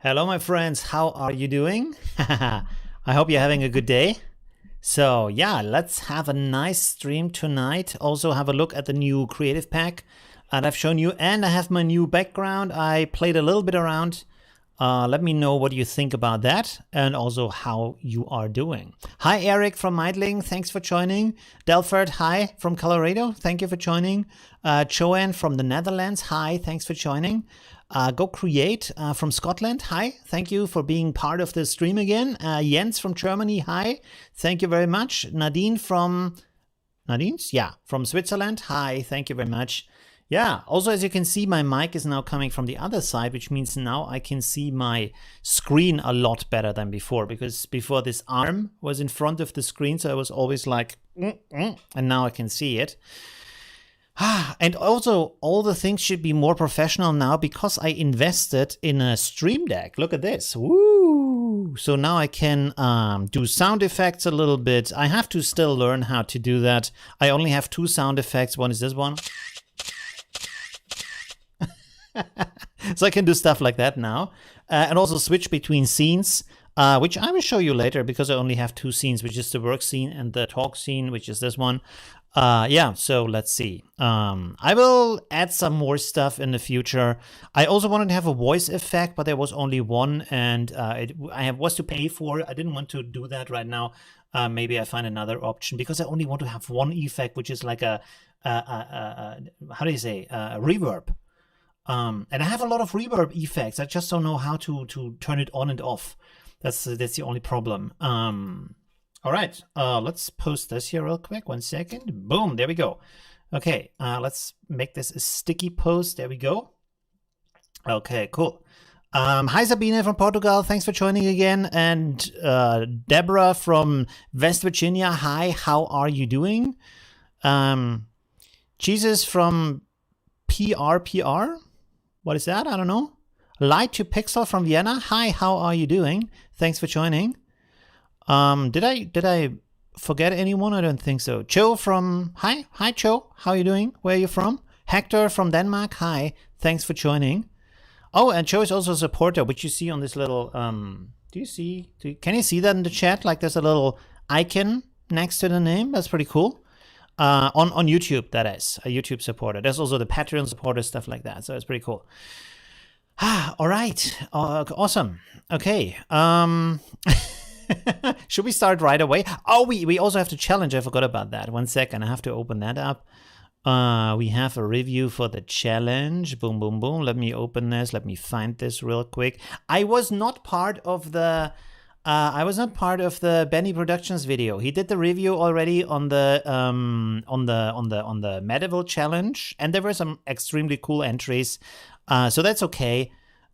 Hello, my friends. How are you doing? I hope you're having a good day. So yeah, let's have a nice stream tonight. Also have a look at the new creative pack that I've shown you, and I have my new background. I played a little bit around. Let me know what you think about that, and also how you are doing. Hi, Eric from Meidling. Thanks for joining. Delford, hi from Colorado. Thank you for joining. Joanne from the Netherlands. Hi, thanks for joining. Go Create from Scotland. Hi, thank you for being part of the stream again. Jens from Germany. Hi, thank you very much. Nadine from from Switzerland. Hi, thank you very much. Yeah, also as you can see, my mic is now coming from the other side, which means now I can see my screen a lot better than before, because before this arm was in front of the screen, so I was always like, and now I can see it. And also all the things should be more professional now because I invested in a Stream Deck. Look at this. Woo! So now I can do sound effects a little bit. I have to still learn how to do that. I only have 2 sound effects. One is this one. So I can do stuff like that now. And also switch between scenes, which I will show you later because I only have 2 scenes, which is the work scene and the talk scene, which is this one. Yeah, so let's see. I will add some more stuff in the future. I also wanted to have a voice effect, but there was only one, and I was to pay for it. I didn't want to do that right now. Maybe I find another option because I only want to have one effect, which is like a how do you say, reverb. And I have a lot of reverb effects. I just don't know how to turn it on and off. That's the only problem. All right, let's post this here real quick. 1 second. Boom, there we go. Okay, let's make this a sticky post. There we go. Okay, cool. Hi, Sabine from Portugal. Thanks for joining again. And Deborah from West Virginia. Hi, how are you doing? Jesus from PRPR. What is that? I don't know. Light to Pixel from Vienna. Hi, how are you doing? Thanks for joining. Did I forget anyone? I don't think so. Joe from, hi Joe, how are you doing? Where are you from? Hector from Denmark, hi, thanks for joining. Oh, and Joe is also a supporter, which you see on this little, can you see that in the chat? Like there's a little icon next to the name. That's pretty cool. On YouTube, that is, a YouTube supporter. There's also the Patreon supporter, stuff like that. So it's pretty cool. All right, awesome. Okay. Should we start right away? Oh, we also have to challenge. I forgot about that. 1 second. I have to open that up. We have a review for the challenge. Boom, boom, boom. Let me open this. Let me find this real quick. I was not part of the Benny Productions video. He did the review already on the medieval challenge, and there were some extremely cool entries. So that's okay.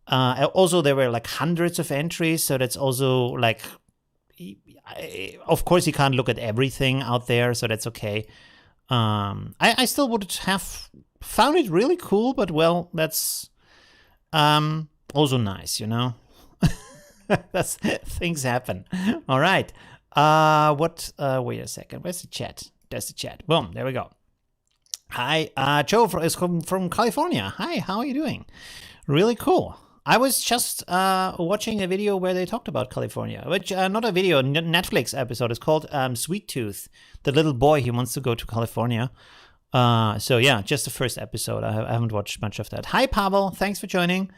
Also, there were like hundreds of entries, so that's also like. Of course, you can't look at everything out there, so that's okay. I still would have found it really cool, but well, that's also nice, you know. That's things happen. All right. Wait a second. Where's the chat? There's the chat. Boom. There we go. Hi, Joe is from California. Hi, how are you doing? Really cool. I was just watching a video where they talked about California, which not a video, Netflix episode. It's called Sweet Tooth, the little boy who wants to go to California. So yeah, just the first episode. I haven't watched much of that. Hi, Pavel. Thanks for joining.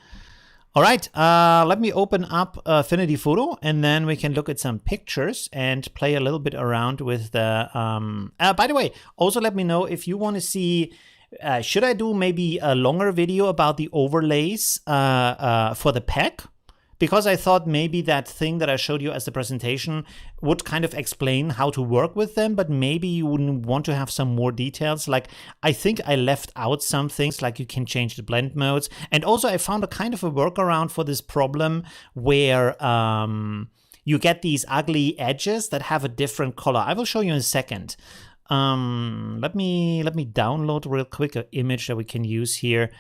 All right, let me open up Affinity Photo, and then we can look at some pictures and play a little bit around with the... by the way, also let me know if you want to see... should I do maybe a longer video about the overlays for the pack? Because I thought maybe that thing that I showed you as the presentation would kind of explain how to work with them, but maybe you wouldn't want to have some more details. Like, I think I left out some things, like you can change the blend modes. And also I found a kind of a workaround for this problem where you get these ugly edges that have a different color. I will show you in a second. Let me download real quick an image that we can use here.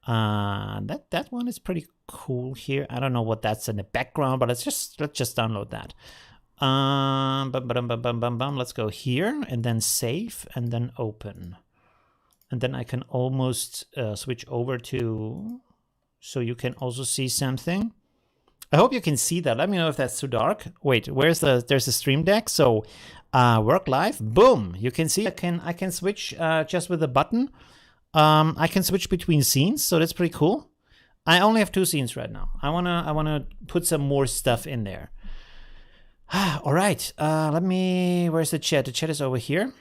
That one is pretty cool here. I don't know what that's in the background, but let's just download that. Let's go here and then save and then open. And then I can almost switch over to, so you can also see something. I hope you can see that. Let me know if that's too dark. Wait, there's the stream deck. So work live, boom. You can see I can switch just with a button. I can switch between scenes, so that's pretty cool. I only have 2 scenes right now. I wanna put some more stuff in there. All right, where's the chat? The chat is over here.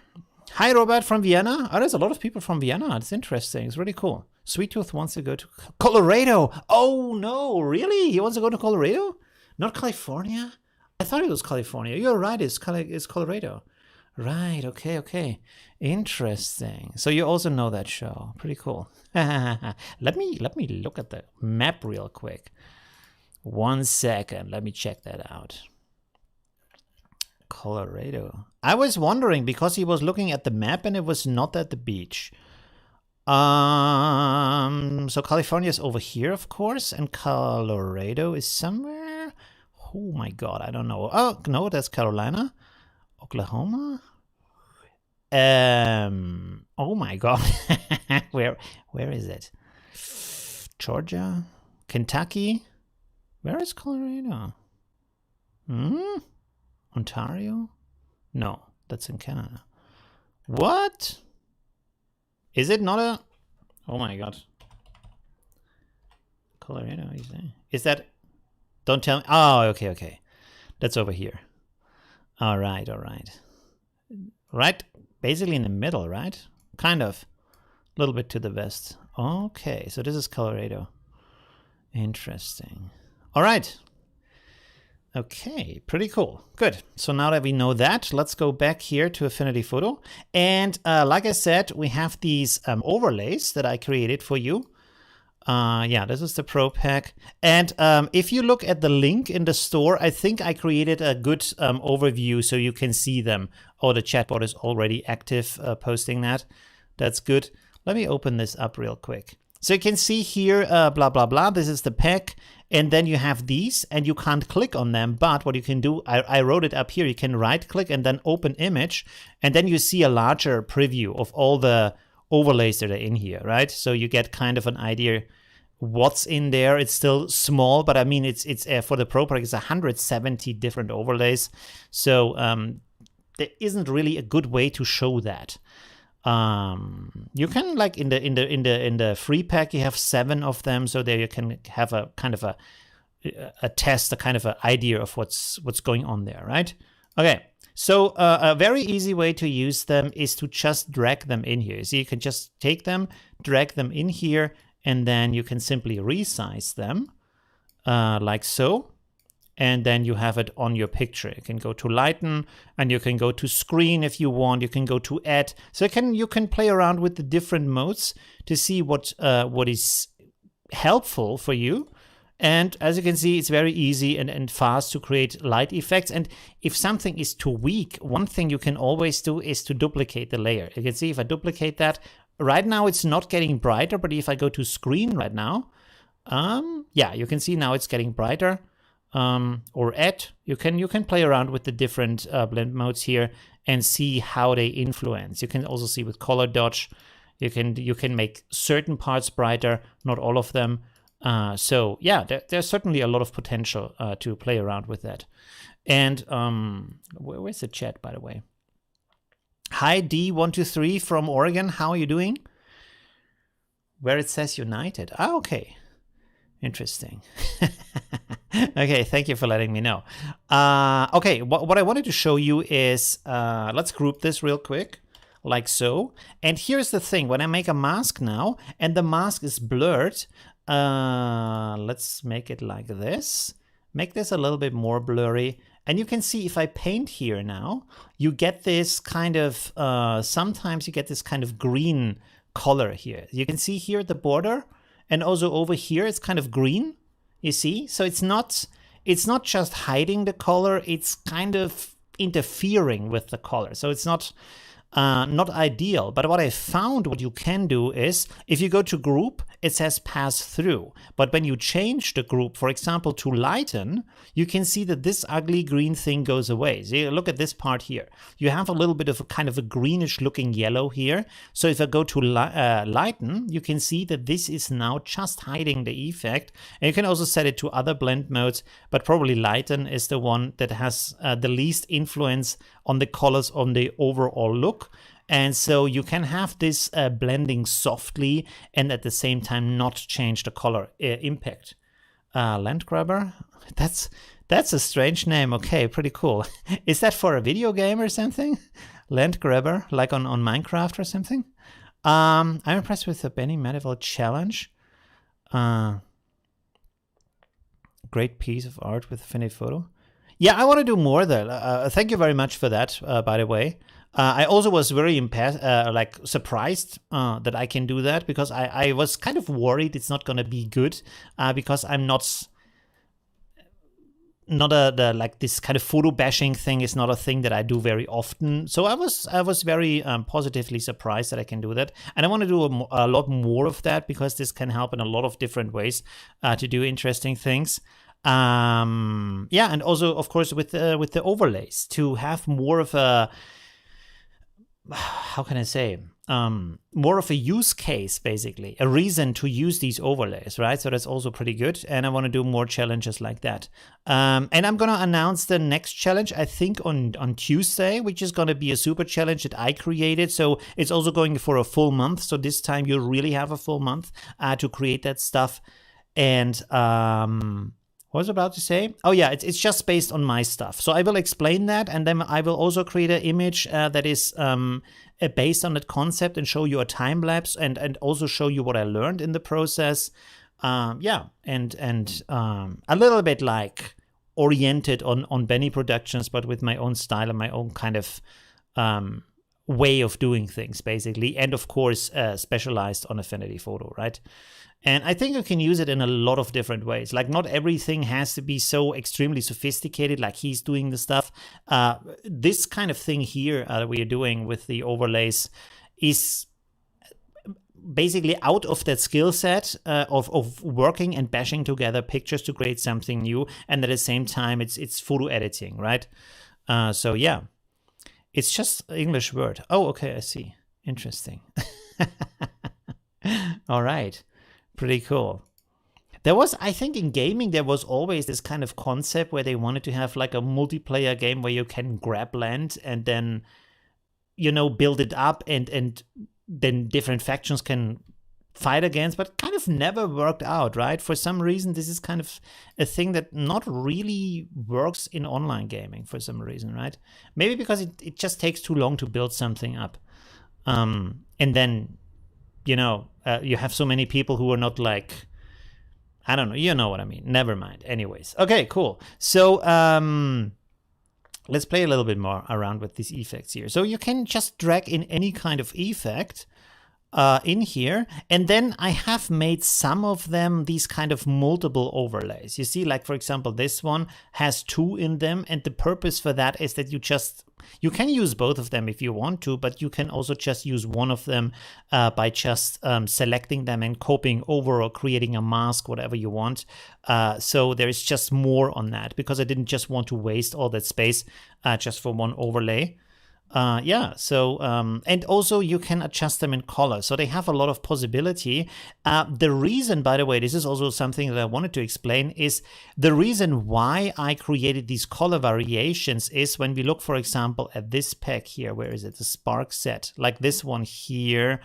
Hi, Robert from Vienna. Oh, there's a lot of people from Vienna. It's interesting. It's really cool. Sweet Tooth wants to go to Colorado. Oh no, really? He wants to go to Colorado? Not California? I thought it was California. You're right. It's Colorado. Right, okay. Interesting. So you also know that show. Pretty cool. Let me look at the map real quick. 1 second. Let me check that out. Colorado. I was wondering because he was looking at the map and it was not at the beach. So California is over here, of course, and Colorado is somewhere. Oh my god, I don't know. Oh, no, that's Carolina. Oklahoma? Oh my god. Where is it? Georgia? Kentucky? Where is Colorado? Ontario? No, that's in Canada. What? Is it not a... Oh my god. Colorado, is that... Don't tell me... Oh, okay. That's over here. All right. Right, basically in the middle, right? Kind of. A little bit to the west. Okay, so this is Colorado. Interesting. All right. Okay, pretty cool. Good. So now that we know that, let's go back here to Affinity Photo. And like I said, we have these overlays that I created for you. Yeah, this is the Pro Pack. And if you look at the link in the store, I think I created a good overview so you can see them. Oh, the chatbot is already active posting that. That's good. Let me open this up real quick. So you can see here, blah, blah, blah. This is the pack. And then you have these and you can't click on them. But what you can do, I wrote it up here. You can right click and then open image. And then you see a larger preview of all the overlays that are in here, right? So you get kind of an idea what's in there. It's still small, but I mean, it's for the Pro Pack, it's 170 different overlays. So there isn't really a good way to show that. You can, like in the free pack, you have 7 of them, so there you can have a kind of a test, a kind of an idea of what's going on there, right? Okay, so a very easy way to use them is to just drag them in here. So you can just take them, drag them in here, and then you can simply resize them like so. And then you have it on your picture. You can go to lighten, and you can go to screen if you want. You can go to add. So you can play around with the different modes to see what is helpful for you. And as you can see, it's very easy and fast to create light effects. And if something is too weak, one thing you can always do is to duplicate the layer. You can see if I duplicate that, right now it's not getting brighter, but if I go to screen right now, yeah, you can see now it's getting brighter. Or add, you can play around with the different blend modes here and see how they influence. You can also see with color dodge, you can make certain parts brighter, not all of them. So yeah, there's certainly a lot of potential to play around with that. And where's the chat, by the way? Hi D123 from Oregon. How are you doing? Where it says United. Ah, okay. Interesting. Okay, thank you for letting me know. Okay, what I wanted to show you is, let's group this real quick, like so. And here's the thing, when I make a mask now, and the mask is blurred, let's make it like this. Make this a little bit more blurry. And you can see if I paint here now, you get this kind of, sometimes you get this kind of green color here. You can see here at the border, and also over here it's kind of green, you see? So it's not just hiding the color, it's kind of interfering with the color. So it's not ideal. But what I found, what you can do is, if you go to group, it says pass through. But when you change the group, for example, to lighten, you can see that this ugly green thing goes away. So you look at this part here. You have a little bit of a kind of a greenish looking yellow here. So if I go to lighten, you can see that this is now just hiding the effect. And you can also set it to other blend modes, but probably lighten is the one that has the least influence on the colors on the overall look. And so you can have this blending softly and at the same time not change the color impact. Land Grabber? That's a strange name. Okay, pretty cool. Is that for a video game or something? Land Grabber, like on Minecraft or something? I'm impressed with the Benny Medieval challenge. Great piece of art with finished photo. Yeah, I want to do more there. Thank you very much for that, by the way. I also was very surprised that I can do that, because I was kind of worried it's not going to be good, because I'm not this kind of photo bashing thing is not a thing that I do very often. So I was very positively surprised that I can do that, and I want to do a lot more of that, because this can help in a lot of different ways to do interesting things. Yeah, and also of course with the overlays, to have more of a, how can I say, more of a use case, basically a reason to use these overlays, right? So that's also pretty good, and I want to do more challenges like that. And I'm gonna announce the next challenge, I think on Tuesday, which is gonna be a super challenge that I created. So it's also going for a full month, so this time you really have a full month to create that stuff. And what was I about to say? Oh yeah, it's just based on my stuff. So I will explain that, and then I will also create an image that is based on that concept, and show you a time lapse, and also show you what I learned in the process. Yeah, and a little bit like oriented on Benny Productions, but with my own style and my own kind of way of doing things, basically. And of course, specialized on Affinity Photo, right? And I think you can use it in a lot of different ways. Like, not everything has to be so extremely sophisticated, like he's doing the stuff. This kind of thing here that we are doing with the overlays is basically out of that skill set of working and bashing together pictures to create something new. And at the same time, it's photo editing, right? So yeah, it's just an English word. Oh, okay, I see. Interesting. All right. Pretty cool. There was, I think in gaming, there was always this kind of concept where they wanted to have like a multiplayer game where you can grab land and then, you know, build it up, and then different factions can fight against, but kind of never worked out, right? For some reason, this is kind of a thing that not really works in online gaming for some reason, right? Maybe because it just takes too long to build something up. And then, you know, you have so many people who are not like, I don't know, you know what I mean. Never mind. Anyways, okay, cool. So let's play a little bit more around with these effects here. So you can just drag in any kind of effect in here, and then I have made some of them these kind of multiple overlays. You see, like for example, this one has 2 in them, and the purpose for that is that you can use both of them if you want to, but you can also just use one of them by just selecting them and copying over or creating a mask, whatever you want. So there is just more on that, because I didn't just want to waste all that space just for one overlay. Yeah, so and also you can adjust them in color, so they have a lot of possibility. The reason, by the way, this is also something that I wanted to explain, is the reason why I created these color variations is when we look, for example, at this pack here. Where is it? The Spark set, like this one here.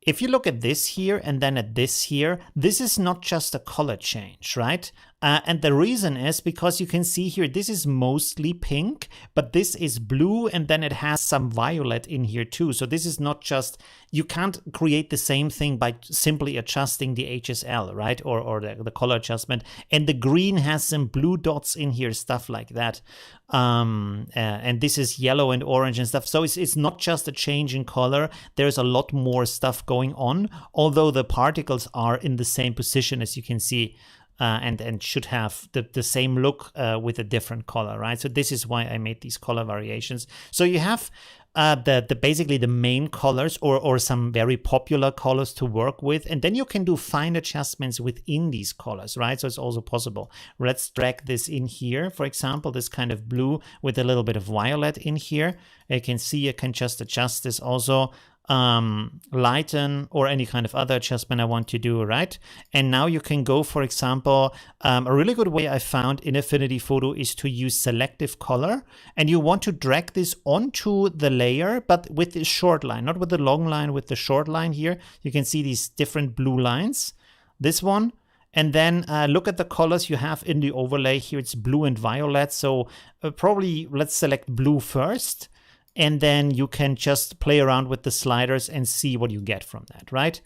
If you look at this here and then at this here, this is not just a color change, right? And the reason is because you can see here, this is mostly pink, but this is blue, and then it has some violet in here too. So this is not just, you can't create the same thing by simply adjusting the HSL, right? Or the color adjustment. And the green has some blue dots in here, stuff like that. And this is yellow and orange and stuff. So it's not just a change in color. There's a lot more stuff going on, although the particles are in the same position, as you can see. And should have the same look with a different color, right? So this is why I made these color variations. So you have basically the main colors or some very popular colors to work with, and then you can do fine adjustments within these colors, right? So it's also possible. Let's drag this in here, for example, this kind of blue with a little bit of violet in here. You can see I can just adjust this also, lighten, or any kind of other adjustment I want to do, right? And now you can go, for example, a really good way I found in Affinity Photo is to use Selective Color, and you want to drag this onto the layer, but with the short line, not with the long line, with the short line here. You can see these different blue lines, this one. And then look at the colors you have in the overlay here. It's blue and violet. So probably let's select blue first. And then you can just play around with the sliders and see what you get from that, right?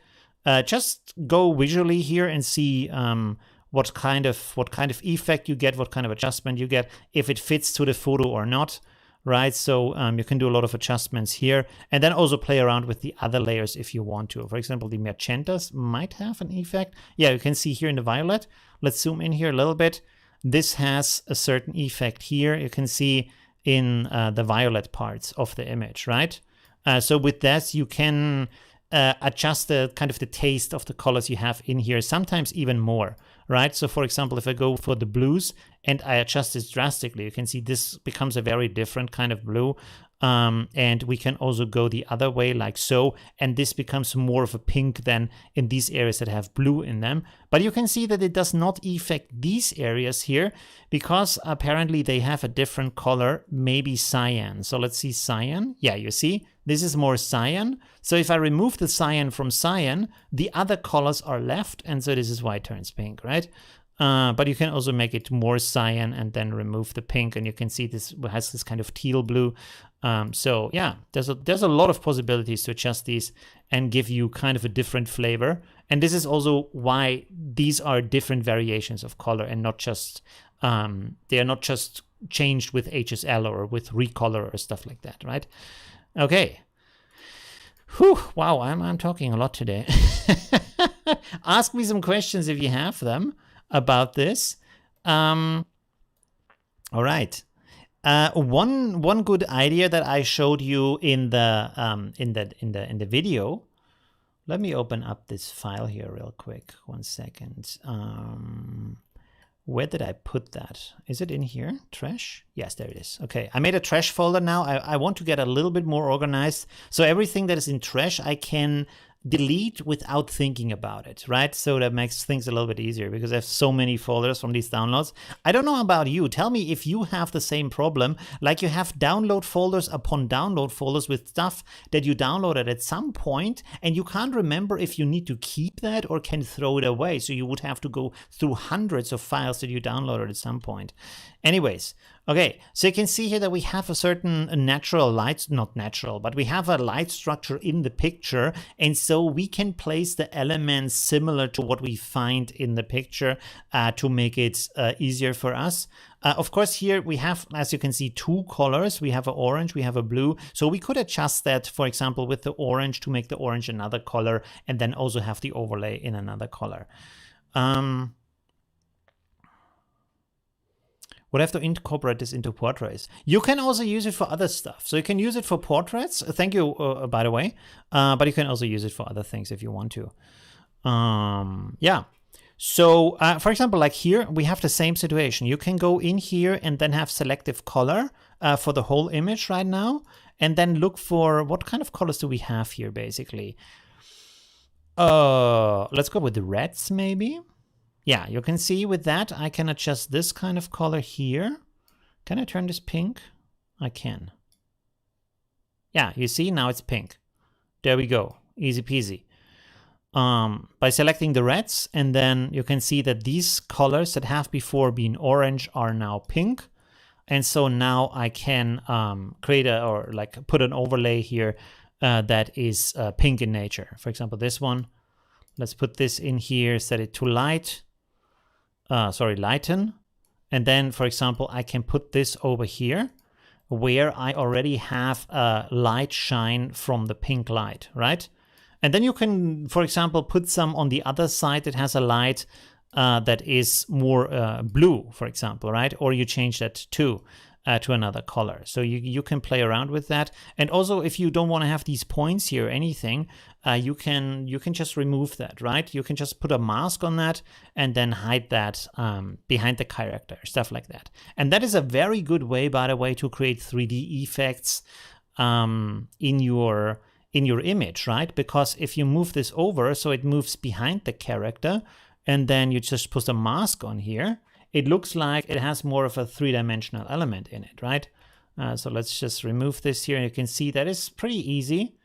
Just go visually here and see what kind of effect you get, what kind of adjustment you get, if it fits to the photo or not, right? So you can do a lot of adjustments here, and then also play around with the other layers if you want to. For example, the magentas might have an effect. Yeah, you can see here in the violet. Let's zoom in here a little bit. This has a certain effect here. You can see in the violet parts of the image, right? So with that, you can adjust the kind of the taste of the colors you have in here, sometimes even more, right? So for example, if I go for the blues and I adjust this drastically, you can see this becomes a very different kind of blue. And we can also go the other way like so, and this becomes more of a pink than in these areas that have blue in them. But you can see that it does not affect these areas here, because apparently they have a different color, maybe cyan. So let's see cyan. Yeah, you see, this is more cyan. So if I remove the cyan from cyan, the other colors are left, and so this is why it turns pink, right? But you can also make it more cyan and then remove the pink, and you can see this has this kind of teal blue. So yeah, there's a lot of possibilities to adjust these and give you kind of a different flavor. And this is also why these are different variations of color, and not just they are not just changed with HSL or with recolor or stuff like that, right? Okay. Whew, wow, I'm talking a lot today. Ask me some questions if you have them about this. All right. One good idea that I showed you in the video. Let me open up this file here real quick. 1 second. Where did I put that? Is it in here? Trash? Yes, there it is. Okay, I made a trash folder now. I want to get a little bit more organized. So everything that is in trash, I can delete without thinking about it, right? So that makes things a little bit easier, because I have so many folders from these downloads. I don't know about you. Tell me if you have the same problem, like you have download folders upon download folders with stuff that you downloaded at some point, and you can't remember if you need to keep that or can throw it away. So you would have to go through hundreds of files that you downloaded at some point. Anyways, okay, so you can see here that we have a certain natural light, not natural, but we have a light structure in the picture, and so we can place the elements similar to what we find in the picture to make it easier for us. Of course, here we have, as you can see, two colors. We have an orange, we have a blue. So we could adjust that, for example, with the orange to make the orange another color, and then also have the overlay in another color. Would have to incorporate this into portraits. You can also use it for other stuff. So you can use it for portraits. Thank you, by the way. But you can also use it for other things if you want to. Yeah. So for example, like here, we have the same situation. You can go in here and then have selective color for the whole image right now. And then look for what kind of colors do we have here, basically. Let's go with the reds, maybe. Yeah, you can see with that, I can adjust this kind of color here. Can I turn this pink? I can. Yeah, you see, now it's pink. There we go, easy peasy. By selecting the reds, and then you can see that these colors that have before been orange are now pink. And so now I can create or like put an overlay here that is pink in nature. For example, this one. Let's put this in here, set it to light. Lighten. And then, for example, I can put this over here where I already have a light shine from the pink light, right? And then you can, for example, put some on the other side that has a light that is more blue, for example, right? Or you change that to another color. So you can play around with that. And also, if you don't want to have these points here or anything, you can just remove that, right? You can just put a mask on that and then hide that behind the character, stuff like that. And that is a very good way, by the way, to create 3D effects in your image, right? Because if you move this over, so it moves behind the character, and then you just put a mask on here, it looks like it has more of a three-dimensional element in it, right? So let's just remove this here. You can see that is pretty easy.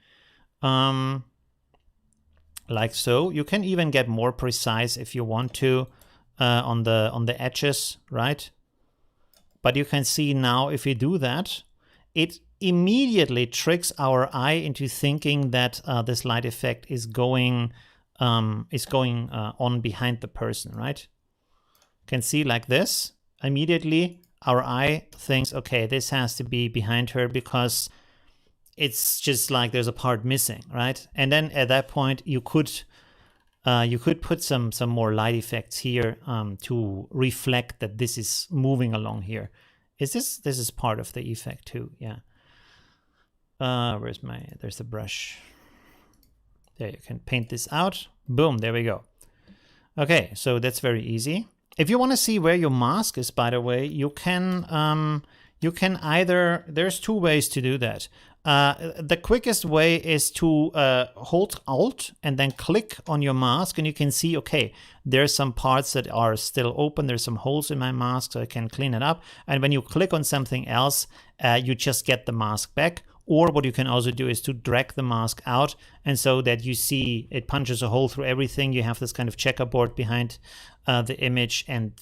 Like so. You can even get more precise if you want to on the edges, right? But you can see now if we do that, it immediately tricks our eye into thinking that this light effect is going on behind the person, right? You can see like this. Immediately our eye thinks, okay, this has to be behind her because it's just like there's a part missing, right? And then at that point you could put some more light effects here to reflect that this is moving along here. This is part of the effect too, yeah. There's the brush. There, you can paint this out. Boom, there we go. Okay, so that's very easy. If you want to see where your mask is, by the way, you can either, there's two ways to do that. The quickest way is to hold Alt and then click on your mask, and you can see, okay, there's some parts that are still open. There's some holes in my mask, so I can clean it up. And when you click on something else, you just get the mask back. Or what you can also do is to drag the mask out, and so that you see it punches a hole through everything. You have this kind of checkerboard behind the image, and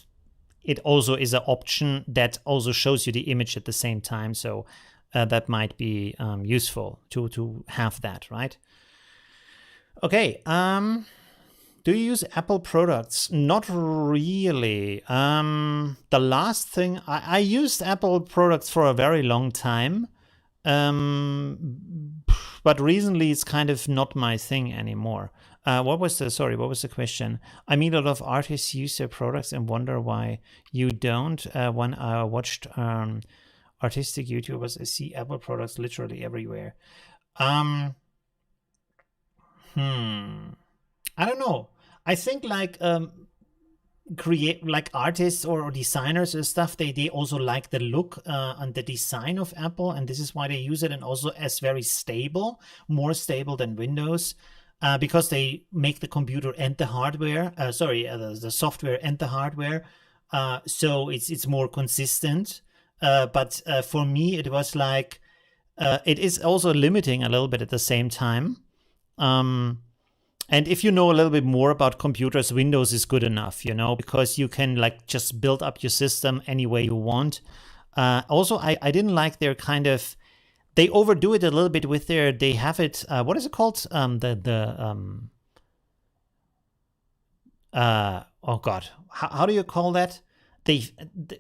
it also is an option that also shows you the image at the same time. So that might be useful to have that, right? Okay. Do you use Apple products? Not really. The last thing, I used Apple products for a very long time. But recently it's kind of not my thing anymore. What was the question? I mean, a lot of artists use their products and wonder why you don't. When I watched artistic YouTubers, I see Apple products literally everywhere. I don't know. I think like create like artists or designers and stuff, they also like the look and the design of Apple, and this is why they use it, and also as very stable, more stable than Windows, because they make the computer and the hardware, the software and the hardware, so it's more consistent. But for me it was like it is also limiting a little bit at the same time. And if you know a little bit more about computers, Windows is good enough, you know, because you can like just build up your system any way you want. Also, I didn't like their kind of, they overdo it a little bit with their, they have it, what is it called? Oh God, how do you call that? They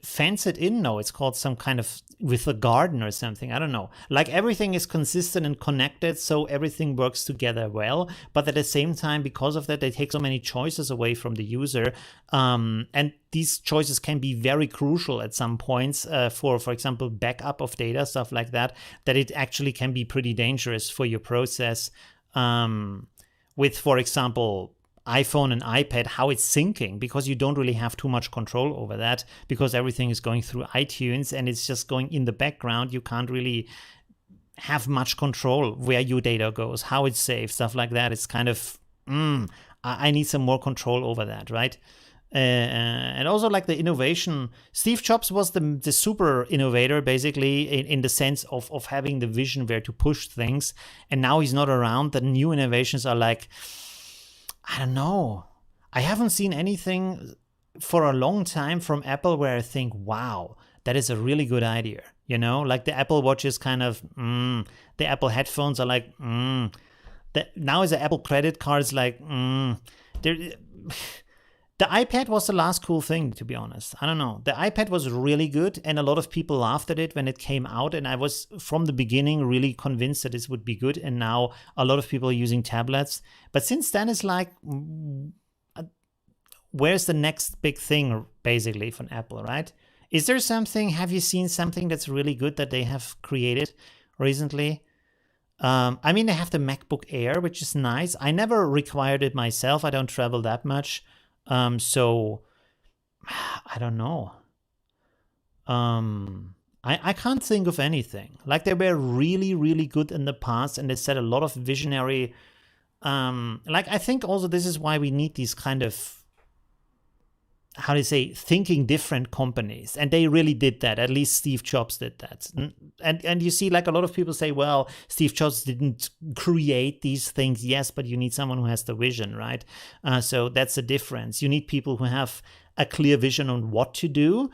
fence it in? No, it's called some kind of, with a garden or something. I don't know. Like everything is consistent and connected, so everything works together well. But at the same time, because of that, they take so many choices away from the user. And these choices can be very crucial at some points for example, backup of data, stuff like that, that it actually can be pretty dangerous for your process. With, for example, iPhone and iPad, how it's syncing, because you don't really have too much control over that, because everything is going through iTunes and it's just going in the background. You can't really have much control where your data goes, how it's saved, stuff like that. It's kind of, I need some more control over that, right? And also like the innovation. Steve Jobs was the super innovator, basically, in the sense of having the vision where to push things. And now he's not around. The new innovations are like, I don't know. I haven't seen anything for a long time from Apple where I think, wow, that is a really good idea. You know, like the Apple Watch is kind of, the Apple headphones are like, now is the Apple credit cards like, the iPad was the last cool thing, to be honest. I don't know. The iPad was really good, and a lot of people laughed at it when it came out, and I was, from the beginning, really convinced that this would be good, and now a lot of people are using tablets. But since then, it's like, where's the next big thing, basically, from Apple, right? Is there something, have you seen something that's really good that they have created recently? I mean, they have the MacBook Air, which is nice. I never required it myself. I don't travel that much. So I don't know. I can't think of anything. Like, they were really, really good in the past, and they set a lot of visionary, like, I think also this is why we need these kind of, how do you say, thinking different companies. And they really did that. At least Steve Jobs did that. And you see, like, a lot of people say, well, Steve Jobs didn't create these things. Yes, but you need someone who has the vision, right? So that's the difference. You need people who have a clear vision on what to do.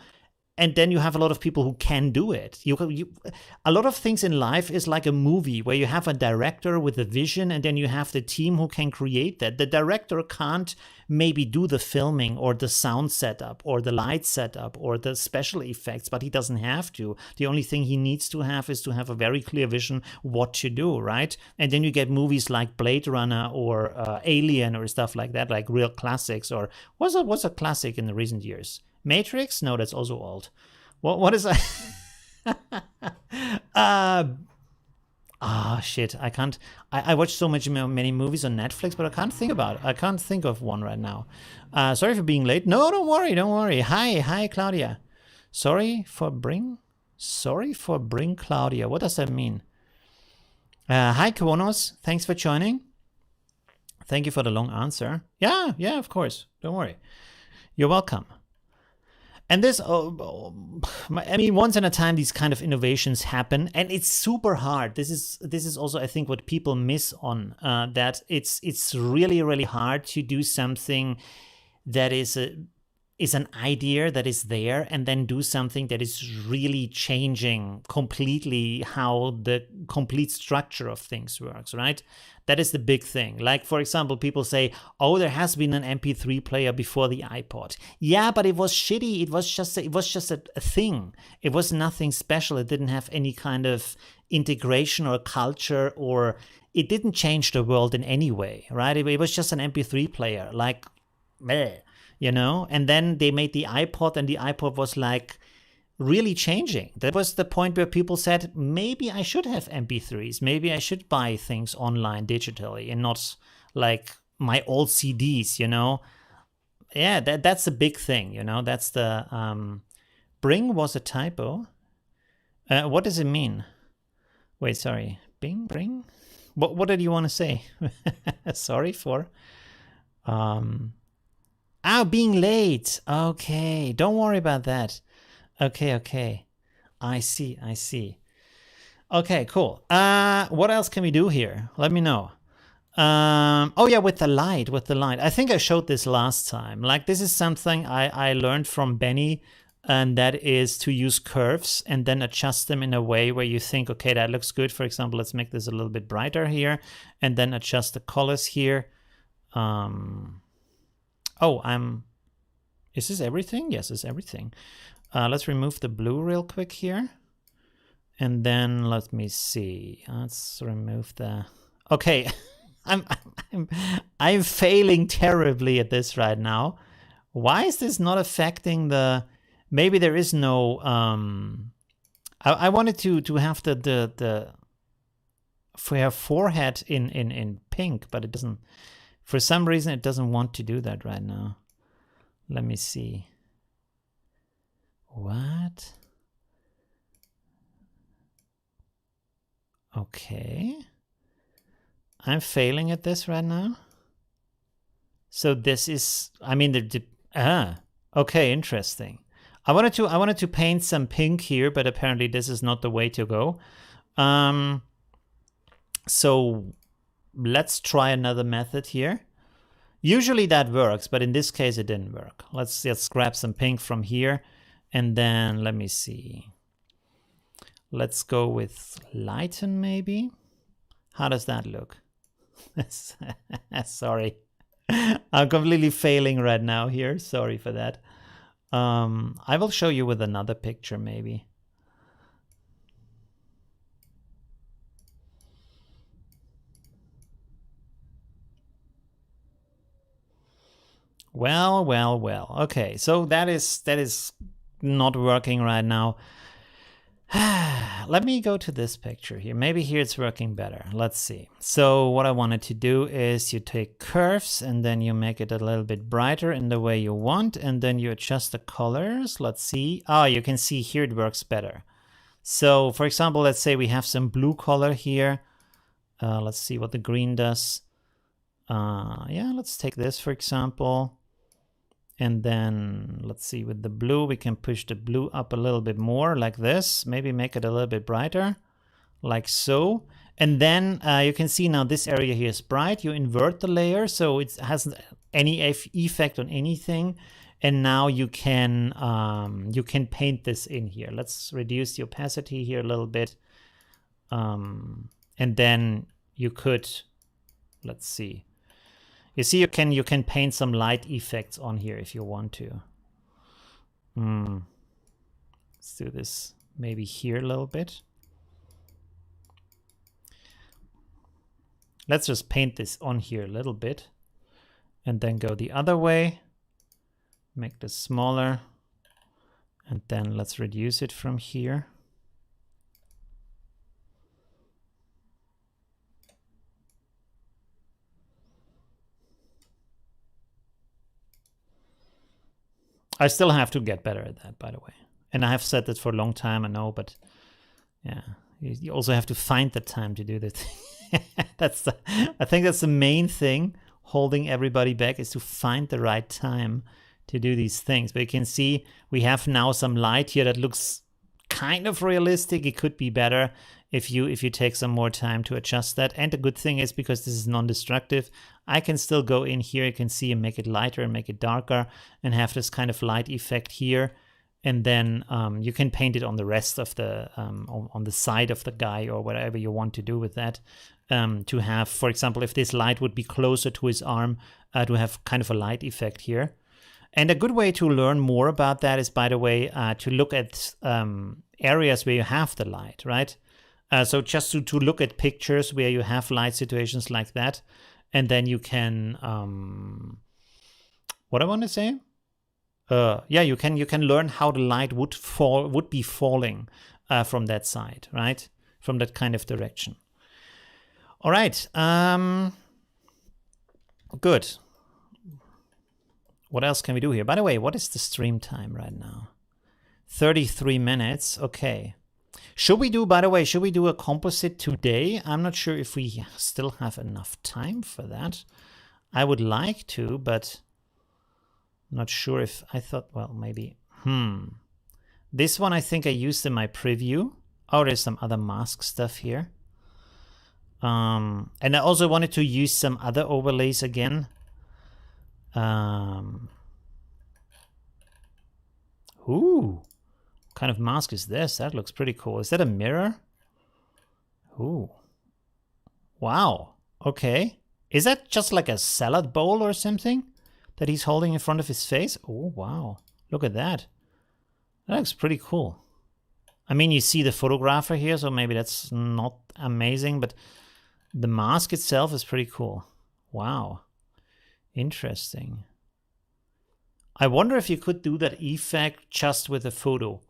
And then you have a lot of people who can do it. A lot of things in life is like a movie where you have a director with a vision, and then you have the team who can create that. The director can't maybe do the filming or the sound setup or the light setup or the special effects, but he doesn't have to. The only thing he needs to have is to have a very clear vision what to do, right? And then you get movies like Blade Runner or Alien or stuff like that, like real classics. Or what's a classic in the recent years? Matrix? No, that's also old. What is that? Shit. I can't. I watch so many movies on Netflix, but I can't think of one right now. Sorry for being late. No, don't worry. Hi, Claudia. Sorry for bring Claudia. What does that mean? Hi, Konos. Thanks for joining. Thank you for the long answer. Yeah, of course. Don't worry. You're welcome. And this, I mean, once in a time, these kind of innovations happen, and it's super hard. This is also, I think, what people miss on, that it's really, really hard to do something that is an idea that is there, and then do something that is really changing completely how the complete structure of things works, right? That is the big thing. Like, for example, people say, oh, there has been an MP3 player before the iPod. Yeah, but it was shitty. It was just a thing. It was nothing special. It didn't have any kind of integration or culture, or it didn't change the world in any way, right? It was just an MP3 player, like, meh, you know? And then they made the iPod, and the iPod was like really changing. That was the point where people said, maybe I should have MP3s. Maybe I should buy things online digitally and not like my old CDs, you know? Yeah, that's a big thing, you know? That's the, bring was a typo. What does it mean? Wait, sorry. Bring? What did you want to say? Sorry for... being late. Okay, don't worry about that. Okay. I see. Okay, cool. What else can we do here? Let me know. Oh yeah, with the light. I think I showed this last time. Like, this is something I learned from Benny, and that is to use curves and then adjust them in a way where you think, okay, that looks good. For example, let's make this a little bit brighter here, and then adjust the colors here. Is this everything? Yes, it's everything. Let's remove the blue real quick here. And then let me see. Let's remove the... Okay, I'm failing terribly at this right now. Why is this not affecting the... Maybe there is no... I wanted to have the for her forehead in pink, but it doesn't For some reason, it doesn't want to do that right now. Let me see. What? Okay. I'm failing at this right now. So this is, I mean, okay, interesting. I wanted to paint some pink here, but apparently this is not the way to go. So let's try another method here. Usually that works, but in this case it didn't work. Let's just grab some pink from here, and then let me see. Let's go with lighten maybe. How does that look? Sorry. I'm completely failing right now here. Sorry for that. I will show you with another picture maybe. Well. Okay, so that is not working right now. Let me go to this picture here. Maybe here it's working better. Let's see. So what I wanted to do is you take curves and then you make it a little bit brighter in the way you want, and then you adjust the colors. Let's see. Oh, you can see here it works better. So for example, let's say we have some blue color here. Let's see what the green does. Yeah, let's take this for example. And then let's see, with the blue, we can push the blue up a little bit more like this. Maybe make it a little bit brighter, like so. And then you can see now this area here is bright. You invert the layer so it hasn't any effect on anything. And now you can paint this in here. Let's reduce the opacity here a little bit. And then you could, let's see. You see, you can paint some light effects on here if you want to. Let's do this maybe here a little bit. Let's just paint this on here a little bit and then go the other way. Make this smaller. And then let's reduce it from here. I still have to get better at that, by the way. And I have said that for a long time, I know, but yeah, you also have to find the time to do that. I think that's the main thing holding everybody back, is to find the right time to do these things. But you can see we have now some light here that looks kind of realistic. It could be better if you take some more time to adjust that. And the good thing is, because this is non-destructive, I can still go in here, you can see, and make it lighter and make it darker and have this kind of light effect here. And then you can paint it on the rest of the, on the side of the guy or whatever you want to do with that. To have, for example, if this light would be closer to his arm, to have kind of a light effect here. And a good way to learn more about that is, by the way, to look at areas where you have the light, right? So just to look at pictures where you have light situations like that. And then you can, what I want to say? Yeah, you can learn how the light would be falling from that side, right? From that kind of direction. All right. Good. What else can we do here? By the way, what is the stream time right now? 33 minutes. Okay. Should we do, by the way, should we do a composite today? I'm not sure if we still have enough time for that. I would like to, but not sure if I thought, well, maybe. This one I think I used in my preview. Oh, there's some other mask stuff here. And I also wanted to use some other overlays again. Ooh. What kind of mask is this? That looks pretty cool. Is that a mirror? Ooh. Wow. Okay. Is that just like a salad bowl or something that he's holding in front of his face? Oh, wow. Look at that. That looks pretty cool. I mean, you see the photographer here, so maybe that's not amazing, but the mask itself is pretty cool. Wow. Interesting. I wonder if you could do that effect just with a photo.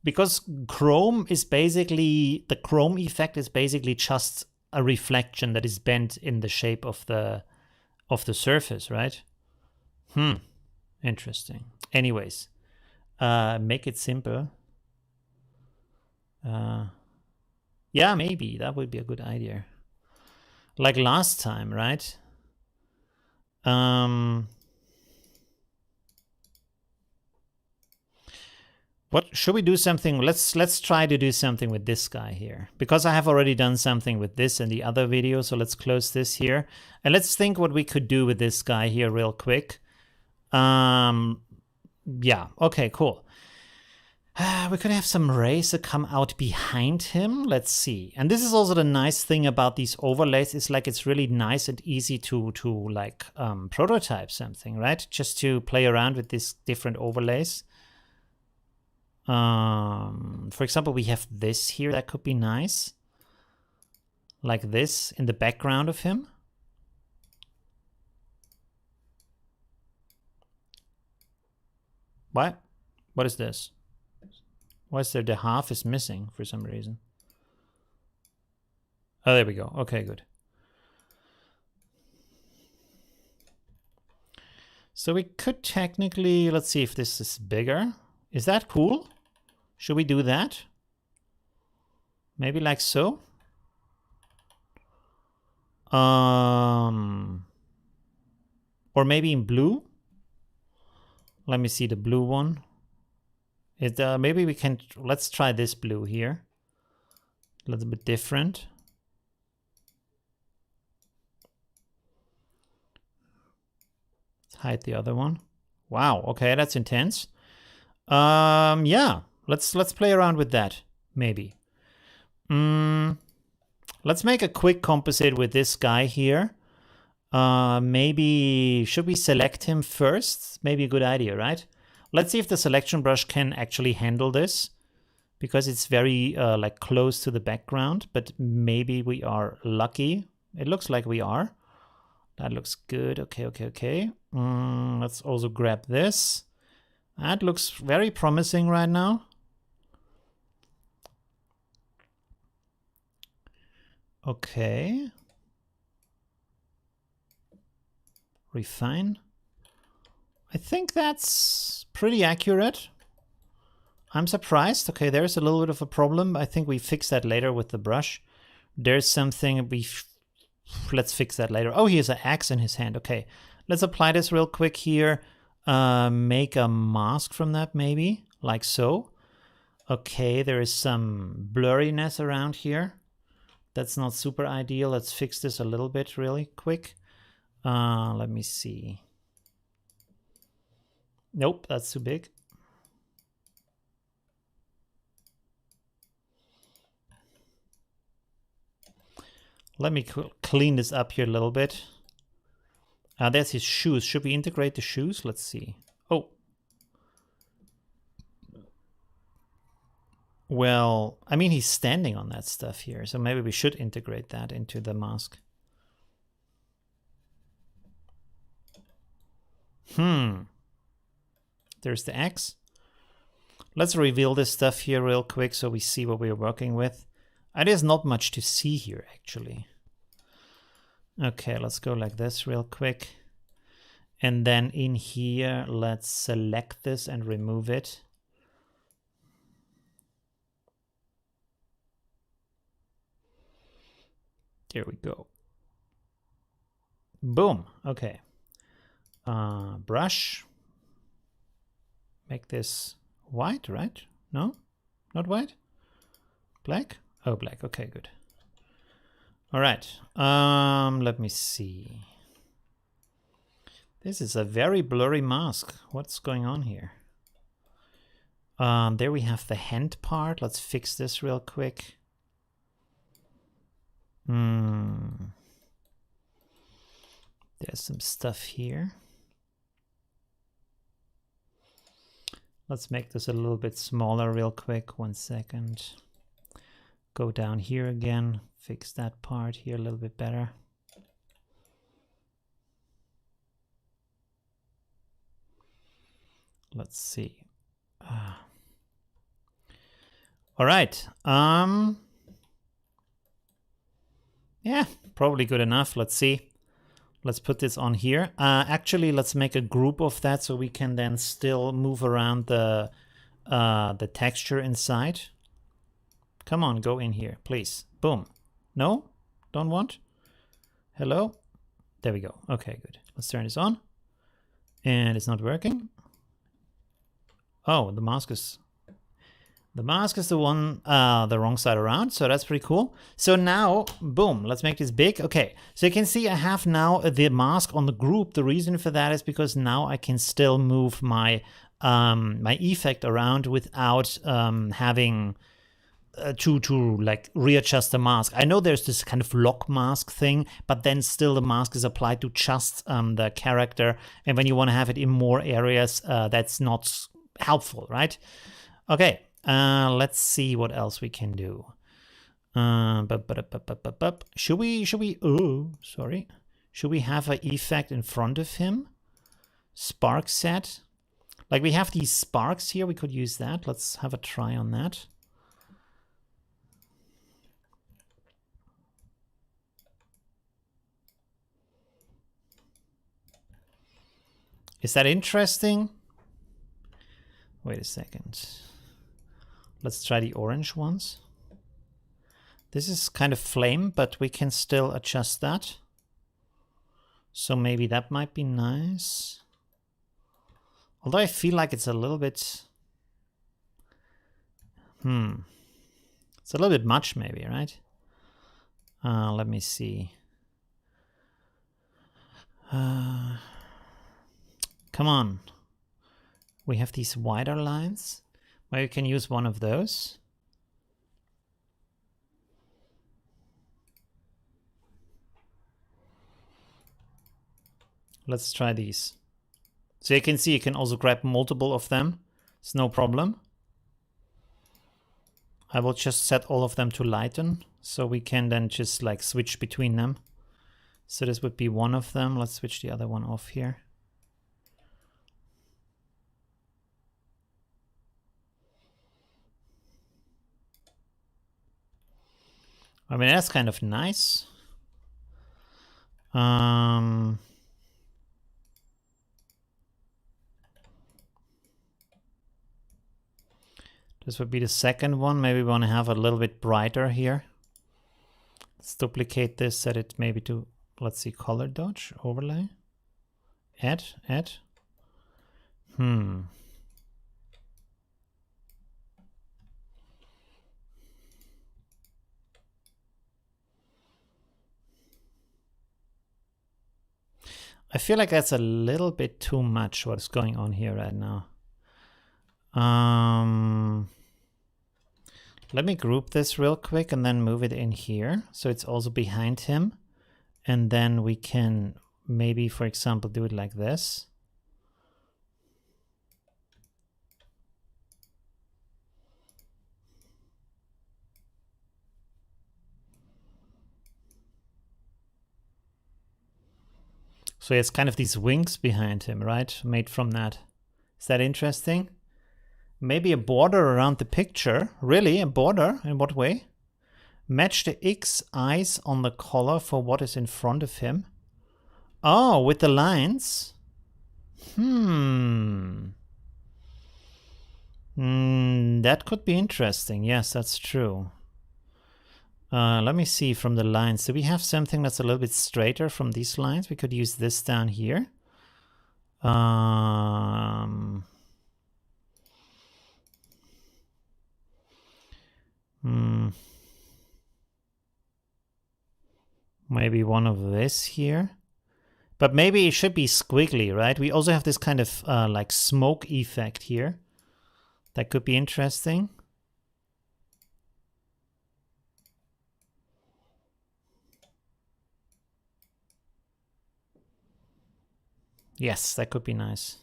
Because chrome is basically, the chrome effect is basically just a reflection that is bent in the shape of the surface, right? Interesting. Anyways, make it simple. Yeah, maybe that would be a good idea. Like last time, right? What should we do something? Let's try to do something with this guy here, because I have already done something with this in the other video. So let's close this here and let's think what we could do with this guy here real quick. Yeah, okay, cool. We could have some rays that come out behind him. Let's see. And this is also the nice thing about these overlays. It's like it's really nice and easy to like prototype something, right? Just to play around with these different overlays. For example, we have this here. That could be nice. Like this in the background of him. What? What is this? Why is there the half is missing for some reason? Oh, there we go. Okay, good. So we could technically, let's see if this is bigger. Is that cool? Should we do that? Maybe like so? Or maybe in blue? Let me see the blue one. Maybe we can, let's try this blue here. A little bit different. Let's hide the other one. Wow, okay, that's intense. Yeah, let's play around with that, maybe. Let's make a quick composite with this guy here. Maybe, should we select him first? Maybe a good idea, right? Let's see if the selection brush can actually handle this, because it's very like close to the background, but maybe we are lucky. It looks like we are. That looks good. Okay. Let's also grab this. That looks very promising right now. Okay. Refine. I think that's pretty accurate. I'm surprised. Okay, there's a little bit of a problem. I think we fix that later with the brush. There's something let's fix that later. Oh, he has an axe in his hand. Okay, let's apply this real quick here. Make a mask from that maybe, like so. Okay, there is some blurriness around here. That's not super ideal. Let's fix this a little bit really quick. Let me see. Nope, that's too big. Let me clean this up here a little bit. There's his shoes. Should we integrate the shoes? Let's see. Oh. Well, I mean, he's standing on that stuff here, so maybe we should integrate that into the mask. There's the axe. Let's reveal this stuff here real quick so we see what we're working with. There's not much to see here, actually. Okay, let's go like this real quick. And then in here, let's select this and remove it. There we go. Boom. Okay. Brush. Make this white, right? No? Not white? Black? Oh, black. Okay, good. All right. Let me see. This is a very blurry mask. What's going on here? There we have the hand part. Let's fix this real quick. There's some stuff here. Let's make this a little bit smaller real quick. 1 second. Go down here again. Fix that part here a little bit better. Let's see. All right. Yeah, probably good enough. Let's see. Let's put this on here. Actually, let's make a group of that so we can then still move around the texture inside. Come on, go in here, please. Boom. No? Don't want? Hello? There we go. Okay, good. Let's turn this on. And it's not working. Oh, the mask is the one, the wrong side around. So that's pretty cool. So now, boom, let's make this big. Okay, so you can see I have now the mask on the group. The reason for that is because now I can still move my my effect around without having to like readjust the mask. I know there's this kind of lock mask thing, but then still the mask is applied to just the character. And when you want to have it in more areas, that's not helpful, right? Okay. Let's see what else we can do. Should we, oh, sorry. Should we have an effect in front of him? Spark set. Like we have these sparks here, we could use that. Let's have a try on that. Is that interesting? Wait a second. Let's try the orange ones. This is kind of flame, but we can still adjust that. So maybe that might be nice. Although I feel like it's a little bit... It's a little bit much maybe, right? Let me see. Come on. We have these wider lines. Well, you can use one of those. Let's try these. So you can see you can also grab multiple of them. It's no problem. I will just set all of them to lighten so we can then just like switch between them. So this would be one of them. Let's switch the other one off here. I mean, that's kind of nice. This would be the second one. Maybe we want to have a little bit brighter here. Let's duplicate this, set it maybe to, let's see, color dodge, overlay. Add. I feel like that's a little bit too much what's going on here right now. Let me group this real quick and then move it in here. So it's also behind him. And then we can maybe, for example, do it like this. So it's kind of these wings behind him, right? Made from that. Is that interesting? Maybe a border around the picture. Really? A border? In what way? Match the X eyes on the color for what is in front of him. Oh, with the lines? That could be interesting. Yes, that's true. Let me see from the lines. Do we have something that's a little bit straighter from these lines? We could use this down here. Maybe one of this here. But maybe it should be squiggly, right? We also have this kind of like smoke effect here. That could be interesting. Yes, that could be nice.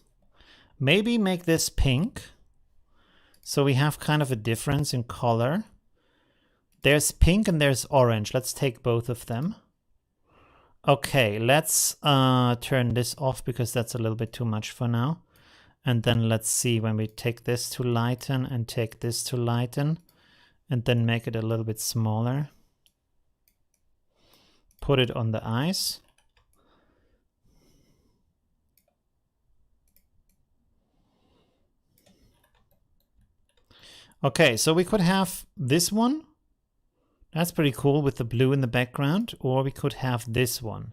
Maybe make this pink. So we have kind of a difference in color. There's pink and there's orange. Let's take both of them. Okay, let's turn this off because that's a little bit too much for now. And then let's see when we take this to lighten and take this to lighten and then make it a little bit smaller. put it on the eyes. Okay, so we could have this one. That's pretty cool with the blue in the background. Or we could have this one.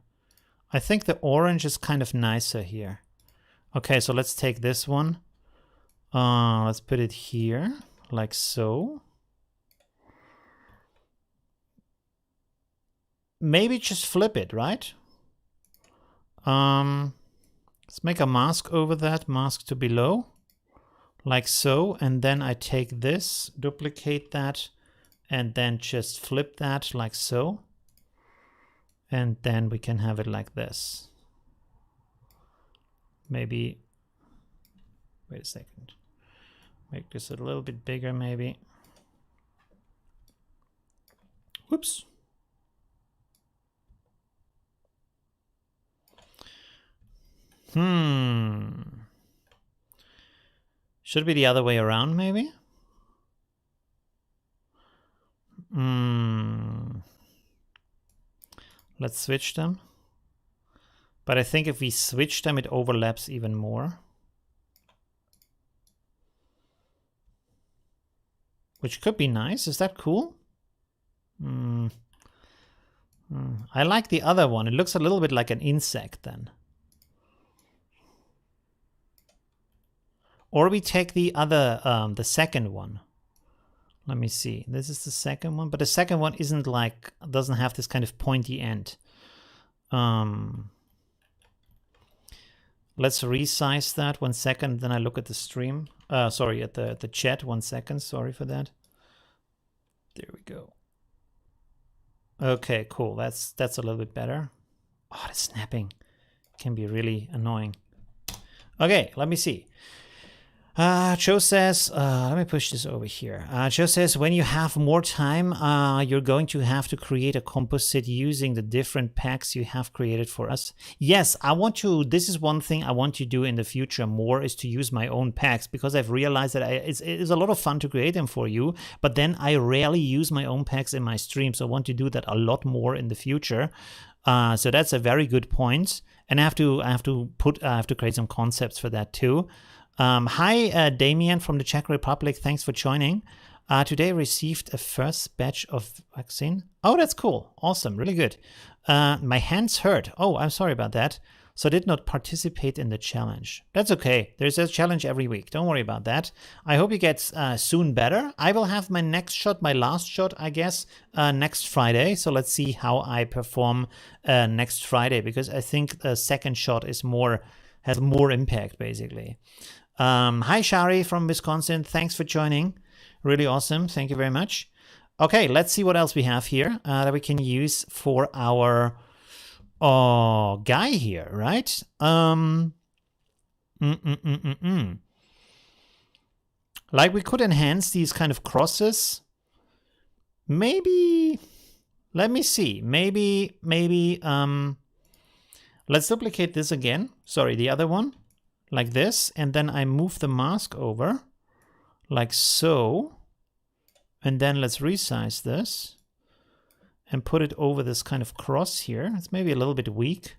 I think the orange is kind of nicer here. Okay, so let's take this one. Let's put it here, like so. Maybe just flip it, right? Let's make a mask over that, mask to below. Like so, and then I take this, duplicate that, and then just flip that like so. And then we can have it like this. Maybe, wait a second. Make this a little bit bigger maybe. Whoops. Should be the other way around, maybe? Let's switch them. But I think if we switch them, it overlaps even more. Which could be nice. Is that cool? I like the other one. It looks a little bit like an insect then. Or we take the other, the second one. Let me see. This is the second one, but the second one isn't like, doesn't have this kind of pointy end. Let's resize that 1 second. Then I look at the stream. Sorry, at the chat. 1 second. Sorry for that. There we go. Okay, cool. That's a little bit better. Oh, the snapping can be really annoying. Okay, let me see. Joe says, let me push this over here. Joe says, when you have more time, you're going to have to create a composite using the different packs you have created for us. Yes, I want to, this is one thing I want to do in the future more, is to use my own packs, because I've realized that it's a lot of fun to create them for you, but then I rarely use my own packs in my stream, so I want to do that a lot more in the future. So that's a very good point, and I have to create some concepts for that too. Hi, Damien from the Czech Republic. Thanks for joining. Today received a first batch of vaccine. Oh, that's cool. Awesome. Really good. My hands hurt. Oh, I'm sorry about that. So I did not participate in the challenge. That's okay. There's a challenge every week. Don't worry about that. I hope you get soon better. I will have my next shot, my last shot, I guess, next Friday. So let's see how I perform next Friday, because I think the second shot is has more impact, basically. Hi, Shari from Wisconsin. Thanks for joining. Really awesome. Thank you very much. Okay, let's see what else we have here that we can use for our guy here, right? Like we could enhance these kind of crosses. Maybe, let me see. Maybe, let's duplicate this again. Sorry, the other one. Like this, and then I move the mask over, like so, and then let's resize this, and put it over this kind of cross here. It's maybe a little bit weak.